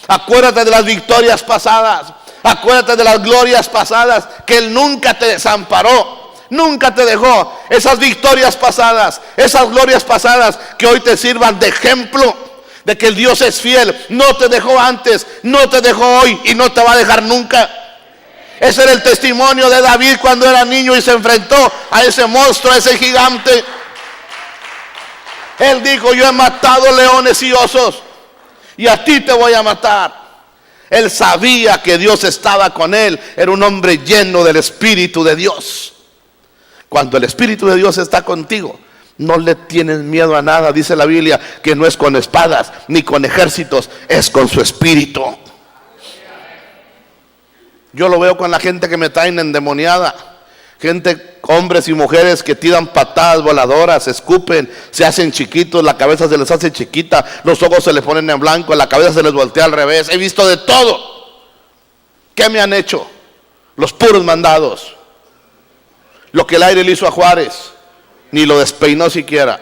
Acuérdate de las victorias pasadas, acuérdate de las glorias pasadas, que Él nunca te desamparó, nunca te dejó. Esas victorias pasadas, esas glorias pasadas, que hoy te sirvan de ejemplo de que el Dios es fiel. No te dejó antes, no te dejó hoy y no te va a dejar nunca. Ese era el testimonio de David cuando era niño y se enfrentó a ese monstruo, a ese gigante. Él dijo: yo he matado leones y osos, y a ti te voy a matar. Él sabía que Dios estaba con él. Era un hombre lleno del Espíritu de Dios. Cuando el Espíritu de Dios está contigo, no le tienes miedo a nada. Dice la Biblia que no es con espadas ni con ejércitos, es con su Espíritu. Yo lo veo con la gente que me traen endemoniada. Gente, hombres y mujeres que tiran patadas voladoras, escupen, se hacen chiquitos, la cabeza se les hace chiquita, los ojos se les ponen en blanco, la cabeza se les voltea al revés. He visto de todo. ¿Qué me han hecho? Los puros mandados. Lo que el aire le hizo a Juárez, ni lo despeinó siquiera.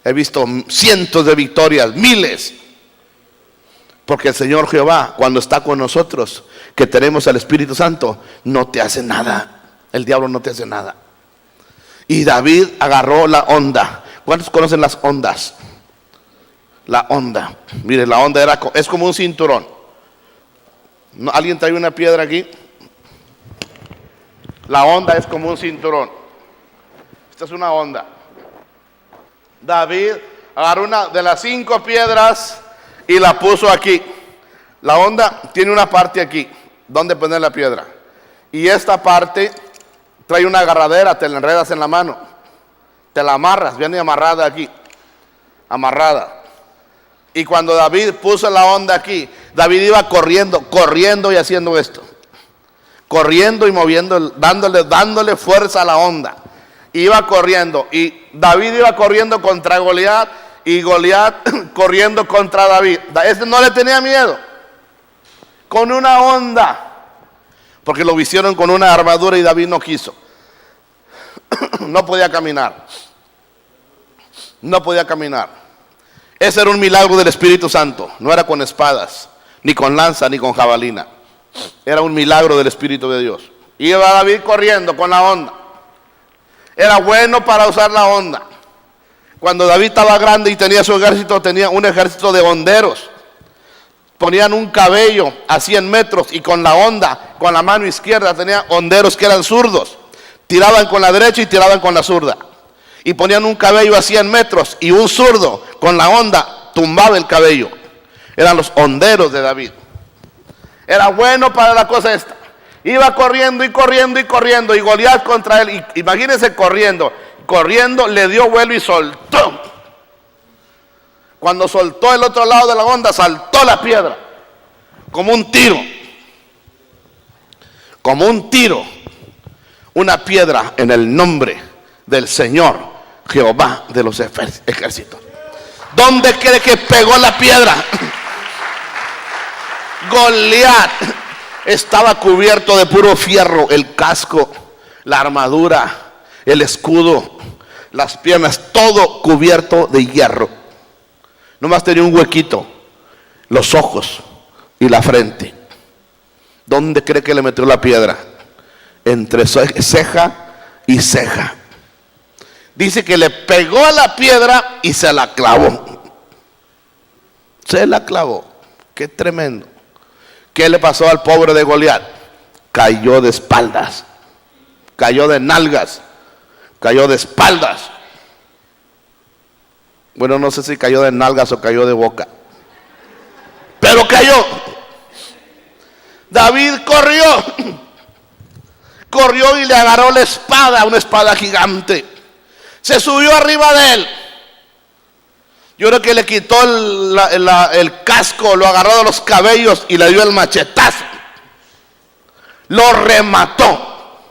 He visto cientos de victorias, miles. Porque el Señor Jehová, cuando está con nosotros, que tenemos al Espíritu Santo, no te hace nada. El diablo no te hace nada. Y David agarró la onda. ¿Cuántos conocen las ondas? La onda. Mire, la onda es como un cinturón. ¿Alguien trae una piedra aquí? La onda es como un cinturón. Esta es una onda. David agarró una de las 5 piedras y la puso aquí. La onda tiene una parte aquí donde poner la piedra. Y esta parte trae una agarradera, te la enredas en la mano. Te la amarras, viene amarrada aquí. Amarrada. Y cuando David puso la onda aquí, David iba corriendo y haciendo esto. Corriendo y moviendo, dándole fuerza a la onda. Iba corriendo y David iba corriendo contra Goliat y Goliat corriendo contra David. Este no le tenía miedo. Con una onda. Porque lo vistieron con una armadura y David no quiso. No podía caminar. No podía caminar. Ese era un milagro del Espíritu Santo. No era con espadas, ni con lanza, ni con jabalina. Era un milagro del Espíritu de Dios. Iba David corriendo con la onda. Era bueno para usar la onda. Cuando David estaba grande y tenía su ejército, tenía un ejército de honderos. Ponían un cabello a 100 metros y con la onda, con la mano izquierda, tenía honderos que eran zurdos. Tiraban con la derecha y tiraban con la zurda. Y ponían un cabello a 100 metros y un zurdo con la onda tumbaba el cabello. Eran los honderos de David. Era bueno para la cosa esta. Iba corriendo y Goliat contra él. Y imagínense corriendo, le dio vuelo y soltó. Cuando soltó el otro lado de la onda, saltó la piedra. Como un tiro. Como un tiro. Una piedra en el nombre del Señor Jehová de los ejércitos. ¿Dónde cree que pegó la piedra? Goliat estaba cubierto de puro fierro, el casco, la armadura, el escudo, las piernas, todo cubierto de hierro. Nomás tenía un huequito, los ojos y la frente. ¿Dónde cree que le metió la piedra? Entre ceja y ceja. Dice que le pegó a la piedra y se la clavó. Se la clavó. Qué tremendo. ¿Qué le pasó al pobre de Goliat? Cayó de espaldas. Cayó de nalgas. Cayó de espaldas. Bueno, no sé si cayó de nalgas o cayó de boca. Pero cayó. David corrió y le agarró la espada, una espada gigante. Se subió arriba de él. Yo creo que le quitó el casco, lo agarró de los cabellos y le dio el machetazo. Lo remató.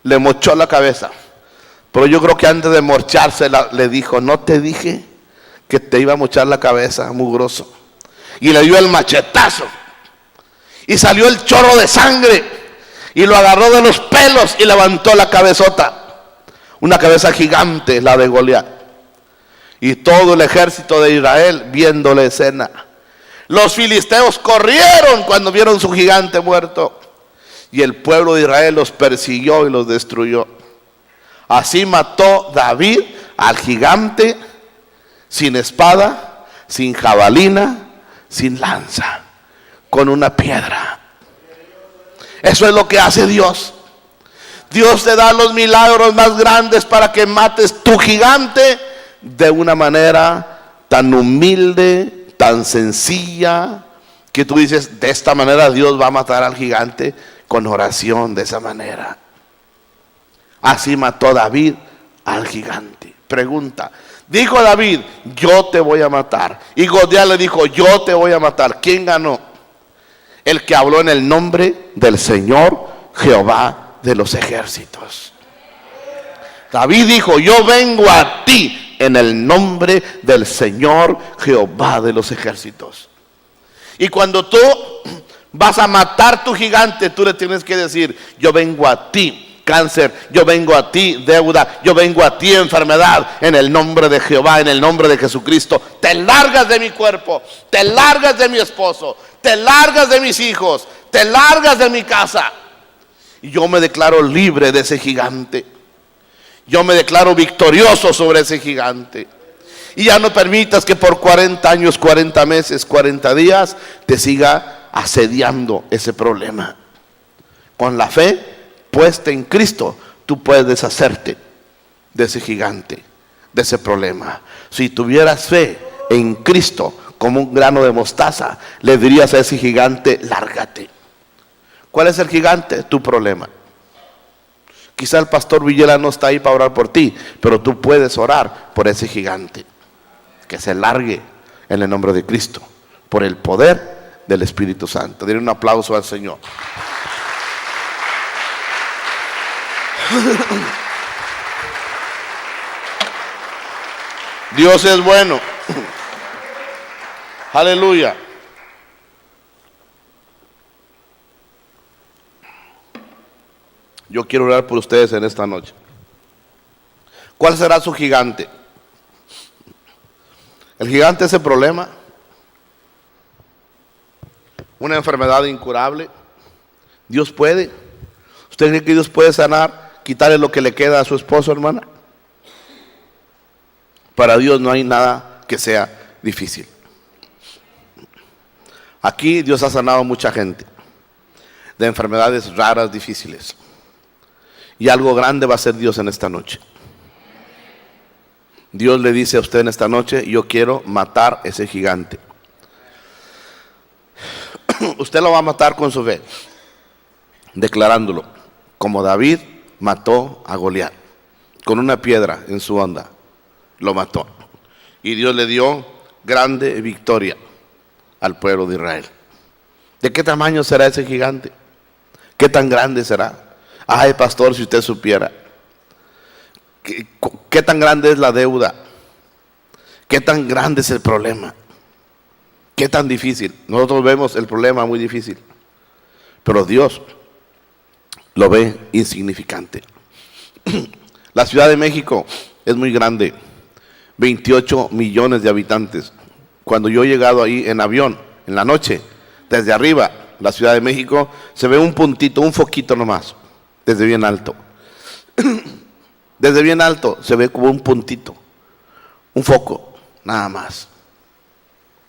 Le mochó la cabeza. Pero yo creo que antes de mochársela le dijo: ¿no te dije que te iba a mochar la cabeza, mugroso? Y le dio el machetazo. Y salió el chorro de sangre. Y lo agarró de los pelos y levantó la cabezota. Una cabeza gigante, la de Goliat. Y todo el ejército de Israel viendo la escena. Los filisteos corrieron cuando vieron su gigante muerto. Y el pueblo de Israel los persiguió y los destruyó. Así mató David al gigante sin espada, sin jabalina, sin lanza, con una piedra. Eso es lo que hace Dios. Dios te da los milagros más grandes para que mates tu gigante de una manera tan humilde, tan sencilla, que tú dices: de esta manera Dios va a matar al gigante, con oración, de esa manera. Así mató David al gigante. Pregunta: dijo David: yo te voy a matar. Y Goliat le dijo: yo te voy a matar. ¿Quién ganó? El que habló en el nombre del Señor Jehová de los ejércitos. David dijo: yo vengo a ti en el nombre del Señor Jehová de los ejércitos. Y cuando tú vas a matar tu gigante, tú le tienes que decir: yo vengo a ti, cáncer, yo vengo a ti, deuda, yo vengo a ti, enfermedad, en el nombre de Jehová, en el nombre de Jesucristo. Te largas de mi cuerpo, te largas de mi esposo, te largas de mis hijos, te largas de mi casa. Y yo me declaro libre de ese gigante. Yo me declaro victorioso sobre ese gigante. Y ya no permitas que por 40 años, 40 meses, 40 días te siga asediando ese problema. Con la fe puesta en Cristo, tú puedes deshacerte de ese gigante, de ese problema. Si tuvieras fe en Cristo como un grano de mostaza, le dirías a ese gigante: lárgate. ¿Cuál es el gigante? Tu problema. Quizá el pastor Villela no está ahí para orar por ti, pero tú puedes orar por ese gigante. Que se largue en el nombre de Cristo, por el poder del Espíritu Santo. Dile un aplauso al Señor. Dios es bueno. Aleluya. Yo quiero orar por ustedes en esta noche. ¿Cuál será su gigante? El gigante es el problema. Una enfermedad incurable. Dios puede. ¿Usted cree que Dios puede sanar, quitarle lo que le queda a su esposo, hermana? Para Dios no hay nada que sea difícil. Aquí Dios ha sanado a mucha gente de enfermedades raras, difíciles. Y algo grande va a hacer Dios en esta noche. Dios le dice a usted en esta noche: yo quiero matar ese gigante. Usted lo va a matar con su fe, declarándolo, como David mató a Goliat, con una piedra en su onda, lo mató. Y Dios le dio grande victoria al pueblo de Israel. ¿De qué tamaño será ese gigante? ¿Qué tan grande será? Ay, pastor, si usted supiera. ¿Qué tan grande es la deuda? ¿Qué tan grande es el problema? ¿Qué tan difícil? Nosotros vemos el problema muy difícil, pero Dios lo ve insignificante. La Ciudad de México es muy grande, 28 millones de habitantes. Cuando yo he llegado ahí en avión, en la noche, desde arriba, la Ciudad de México, se ve un puntito, un foquito nomás, desde bien alto. Desde bien alto se ve como un puntito, un foco, nada más.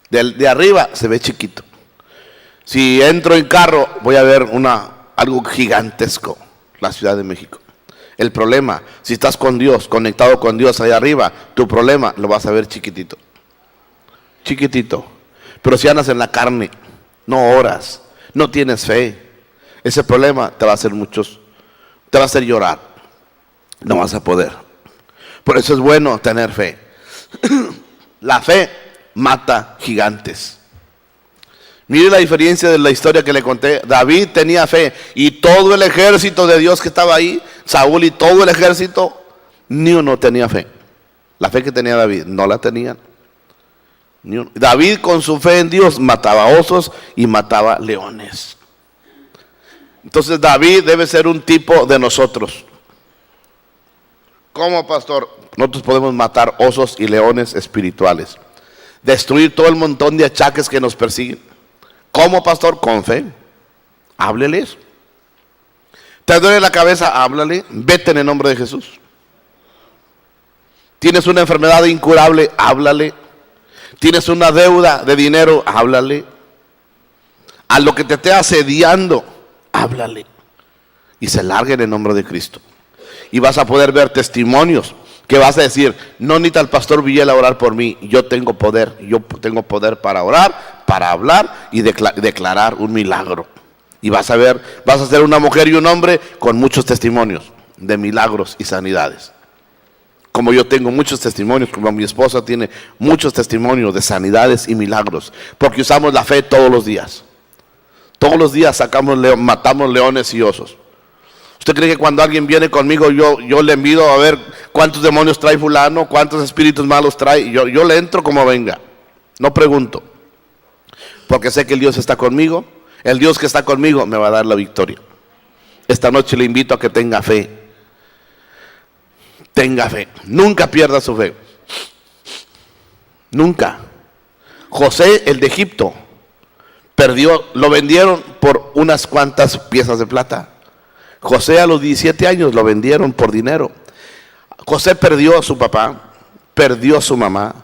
De arriba se ve chiquito. Si entro en carro, voy a ver algo gigantesco, la Ciudad de México. El problema, si estás con Dios, conectado con Dios allá arriba, tu problema lo vas a ver chiquitito. Chiquitito. Pero si andas en la carne, no oras, no tienes fe, ese problema te va a hacer llorar. No vas a poder. Por eso es bueno tener fe. La fe mata gigantes. Mire la diferencia de la historia que le conté. David tenía fe y todo el ejército de Dios que estaba ahí, Saúl y todo el ejército, ni uno tenía fe. La fe que tenía David no la tenían. David con su fe en Dios mataba osos y mataba leones. Entonces David debe ser un tipo de nosotros. ¿Cómo, pastor? Nosotros podemos matar osos y leones espirituales, destruir todo el montón de achaques que nos persiguen. ¿Cómo, pastor? Con fe. Hábleles. ¿Te duele la cabeza? Háblale. Vete en el nombre de Jesús. ¿Tienes una enfermedad incurable? Háblale. ¿Tienes una deuda de dinero? Háblale. A lo que te esté asediando, háblale. Y se largue en el nombre de Cristo. Y vas a poder ver testimonios que vas a decir: no necesita el pastor Villela orar por mí, yo tengo poder para orar, para hablar y declarar un milagro. Y vas a ser una mujer y un hombre con muchos testimonios de milagros y sanidades. Como yo tengo muchos testimonios, como mi esposa tiene muchos testimonios de sanidades y milagros, porque usamos la fe todos los días. Todos los días matamos leones y osos. ¿Usted cree que cuando alguien viene conmigo yo le envido a ver cuántos demonios trae fulano, cuántos espíritus malos trae? Yo le entro como venga, no pregunto, porque sé que el Dios está conmigo. El Dios que está conmigo me va a dar la victoria. Esta noche le invito a que tenga fe. Tenga fe, nunca pierda su fe. Nunca. José, el de Egipto, lo vendieron por unas cuantas piezas de plata. José a los 17 años lo vendieron por dinero. José perdió a su papá, perdió a su mamá,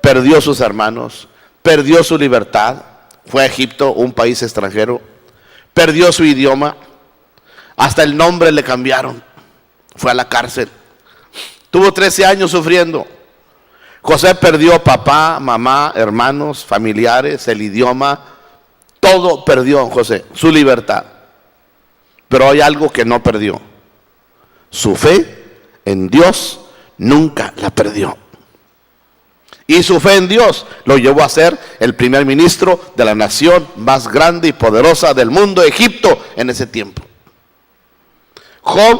perdió sus hermanos, perdió su libertad, fue a Egipto, un país extranjero, perdió su idioma, hasta el nombre le cambiaron, fue a la cárcel, tuvo 13 años sufriendo. José perdió papá, mamá, hermanos, familiares, el idioma, todo perdió José, su libertad. Pero hay algo que no perdió: su fe en Dios nunca la perdió. Y su fe en Dios lo llevó a ser el primer ministro de la nación más grande y poderosa del mundo, Egipto, en ese tiempo. Job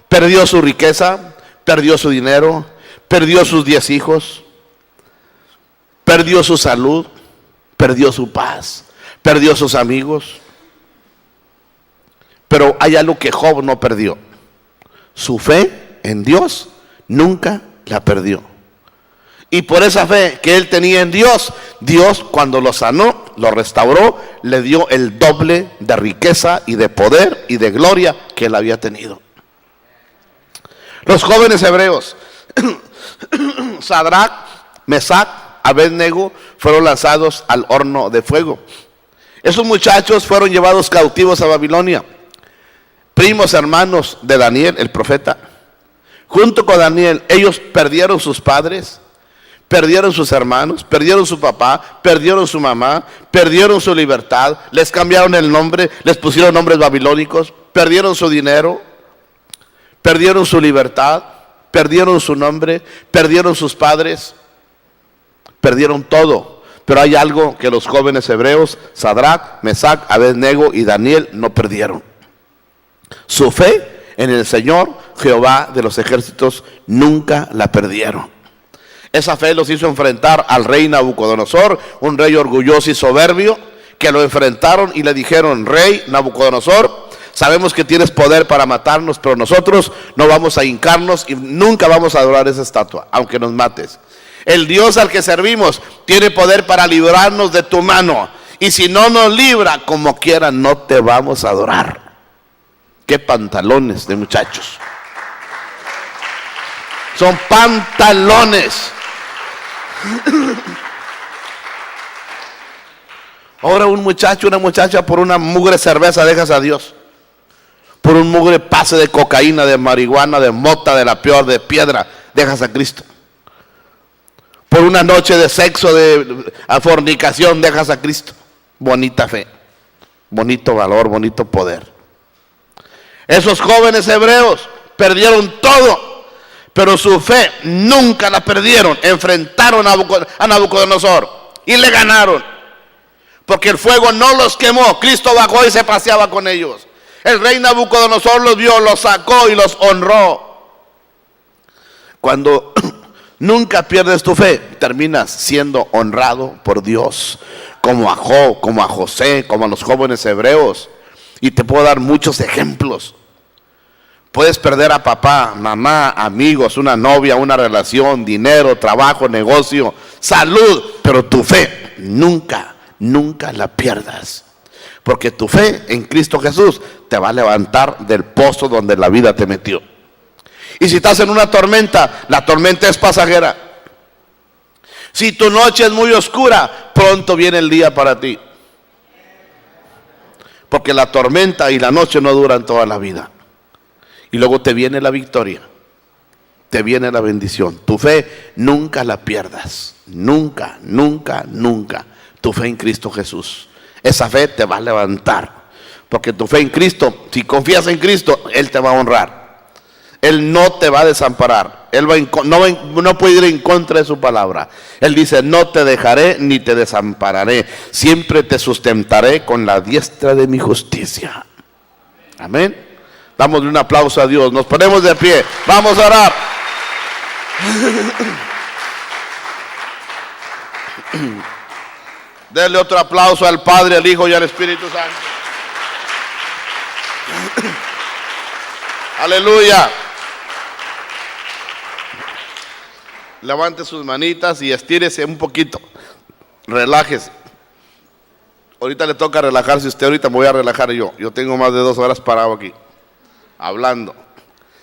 perdió su riqueza, perdió su dinero, perdió sus 10 hijos, perdió su salud, perdió su paz, perdió sus amigos. Pero hay algo que Job no perdió: su fe en Dios nunca la perdió. Y por esa fe que él tenía en Dios, Dios cuando lo sanó, lo restauró, le dio el doble de riqueza y de poder y de gloria que él había tenido. Los jóvenes hebreos, Sadrach, Mesach, Abednego, fueron lanzados al horno de fuego. Esos muchachos fueron llevados cautivos a Babilonia, primos hermanos de Daniel, el profeta. Junto con Daniel, ellos perdieron sus padres, perdieron sus hermanos, perdieron su papá, perdieron su mamá, perdieron su libertad, les cambiaron el nombre, les pusieron nombres babilónicos, perdieron su dinero, perdieron su libertad, perdieron su nombre, perdieron sus padres, perdieron todo. Pero hay algo que los jóvenes hebreos, Sadrach, Mesach, Abednego y Daniel, no perdieron: su fe en el Señor Jehová de los ejércitos nunca la perdieron. Esa fe los hizo enfrentar al rey Nabucodonosor, un rey orgulloso y soberbio, que lo enfrentaron y le dijeron: rey Nabucodonosor, sabemos que tienes poder para matarnos, pero nosotros no vamos a hincarnos y nunca vamos a adorar esa estatua, aunque nos mates. El Dios al que servimos tiene poder para librarnos de tu mano, y si no nos libra, como quiera, no te vamos a adorar. Qué pantalones de muchachos. Son pantalones. Ahora un muchacho, una muchacha, por una mugre cerveza dejas a Dios. Por un mugre pase de cocaína, de marihuana, de mota, de la peor, de piedra, dejas a Cristo. Por una noche de sexo, de fornicación, dejas a Cristo. Bonita fe, bonito valor, bonito poder. Esos jóvenes hebreos perdieron todo, pero su fe nunca la perdieron. Enfrentaron a Nabucodonosor y le ganaron, porque el fuego no los quemó. Cristo bajó y se paseaba con ellos. El rey Nabucodonosor los vio, los sacó y los honró. Cuando nunca pierdes tu fe, terminas siendo honrado por Dios, como a Job, como a José, como a los jóvenes hebreos. Y te puedo dar muchos ejemplos. Puedes perder a papá, mamá, amigos, una novia, una relación, dinero, trabajo, negocio, salud, pero tu fe nunca la pierdas. Porque tu fe en Cristo Jesús te va a levantar del pozo donde la vida te metió. Y si estás en una tormenta, la tormenta es pasajera. Si tu noche es muy oscura, pronto viene el día para ti. Porque la tormenta y la noche no duran toda la vida. Y luego te viene la victoria, te viene la bendición. Tu fe nunca la pierdas, nunca. Tu fe en Cristo Jesús, esa fe te va a levantar. Porque tu fe en Cristo, si confías en Cristo, Él te va a honrar. Él no te va a desamparar. Él no puede ir en contra de su palabra. Él dice: no te dejaré ni te desampararé, siempre te sustentaré con la diestra de mi justicia. Amén. Dámosle un aplauso a Dios. Nos ponemos de pie. Vamos a orar. Denle otro aplauso al Padre, al Hijo y al Espíritu Santo. Aleluya. Levante sus manitas y estírese un poquito. Relájese. Ahorita le toca relajarse usted, ahorita me voy a relajar yo. Yo tengo más de 2 horas parado aquí, hablando.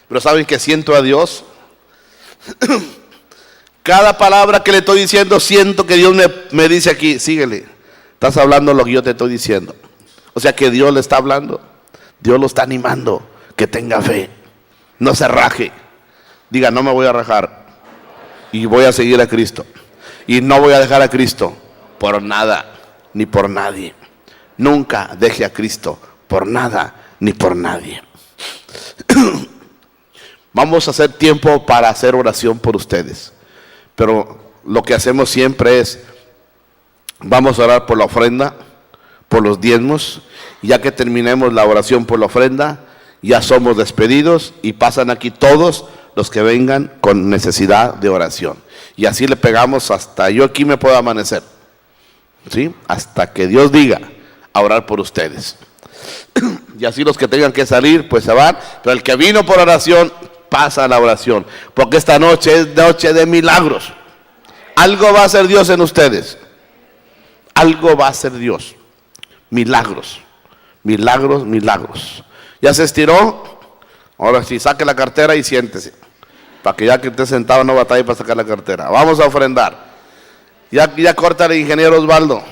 Pero ¿saben que siento a Dios? Cada palabra que le estoy diciendo, siento que Dios me dice aquí, síguele. Estás hablando lo que yo te estoy diciendo. O sea que Dios le está hablando. Dios lo está animando. Que tenga fe. No se raje. Diga, no me voy a rajar. Y voy a seguir a Cristo. Y no voy a dejar a Cristo por nada ni por nadie. Nunca deje a Cristo por nada ni por nadie. Vamos a hacer tiempo para hacer oración por ustedes. Pero lo que hacemos siempre es, vamos a orar por la ofrenda, por los diezmos. Ya que terminemos la oración por la ofrenda, ya somos despedidos y pasan aquí todos los que vengan con necesidad de oración. Y así le pegamos hasta yo aquí me puedo amanecer, ¿sí? Hasta que Dios diga a orar por ustedes. Y así los que tengan que salir, pues se van. Pero el que vino por oración, pasa a la oración. Porque esta noche es noche de milagros. Algo va a hacer Dios en ustedes. Algo va a hacer Dios. Milagros. Milagros, milagros. ¿Ya se estiró? Ahora sí, saque la cartera y siéntese. Para que ya que esté sentado no batalle para sacar la cartera. Vamos a ofrendar. Ya corta el ingeniero Osvaldo.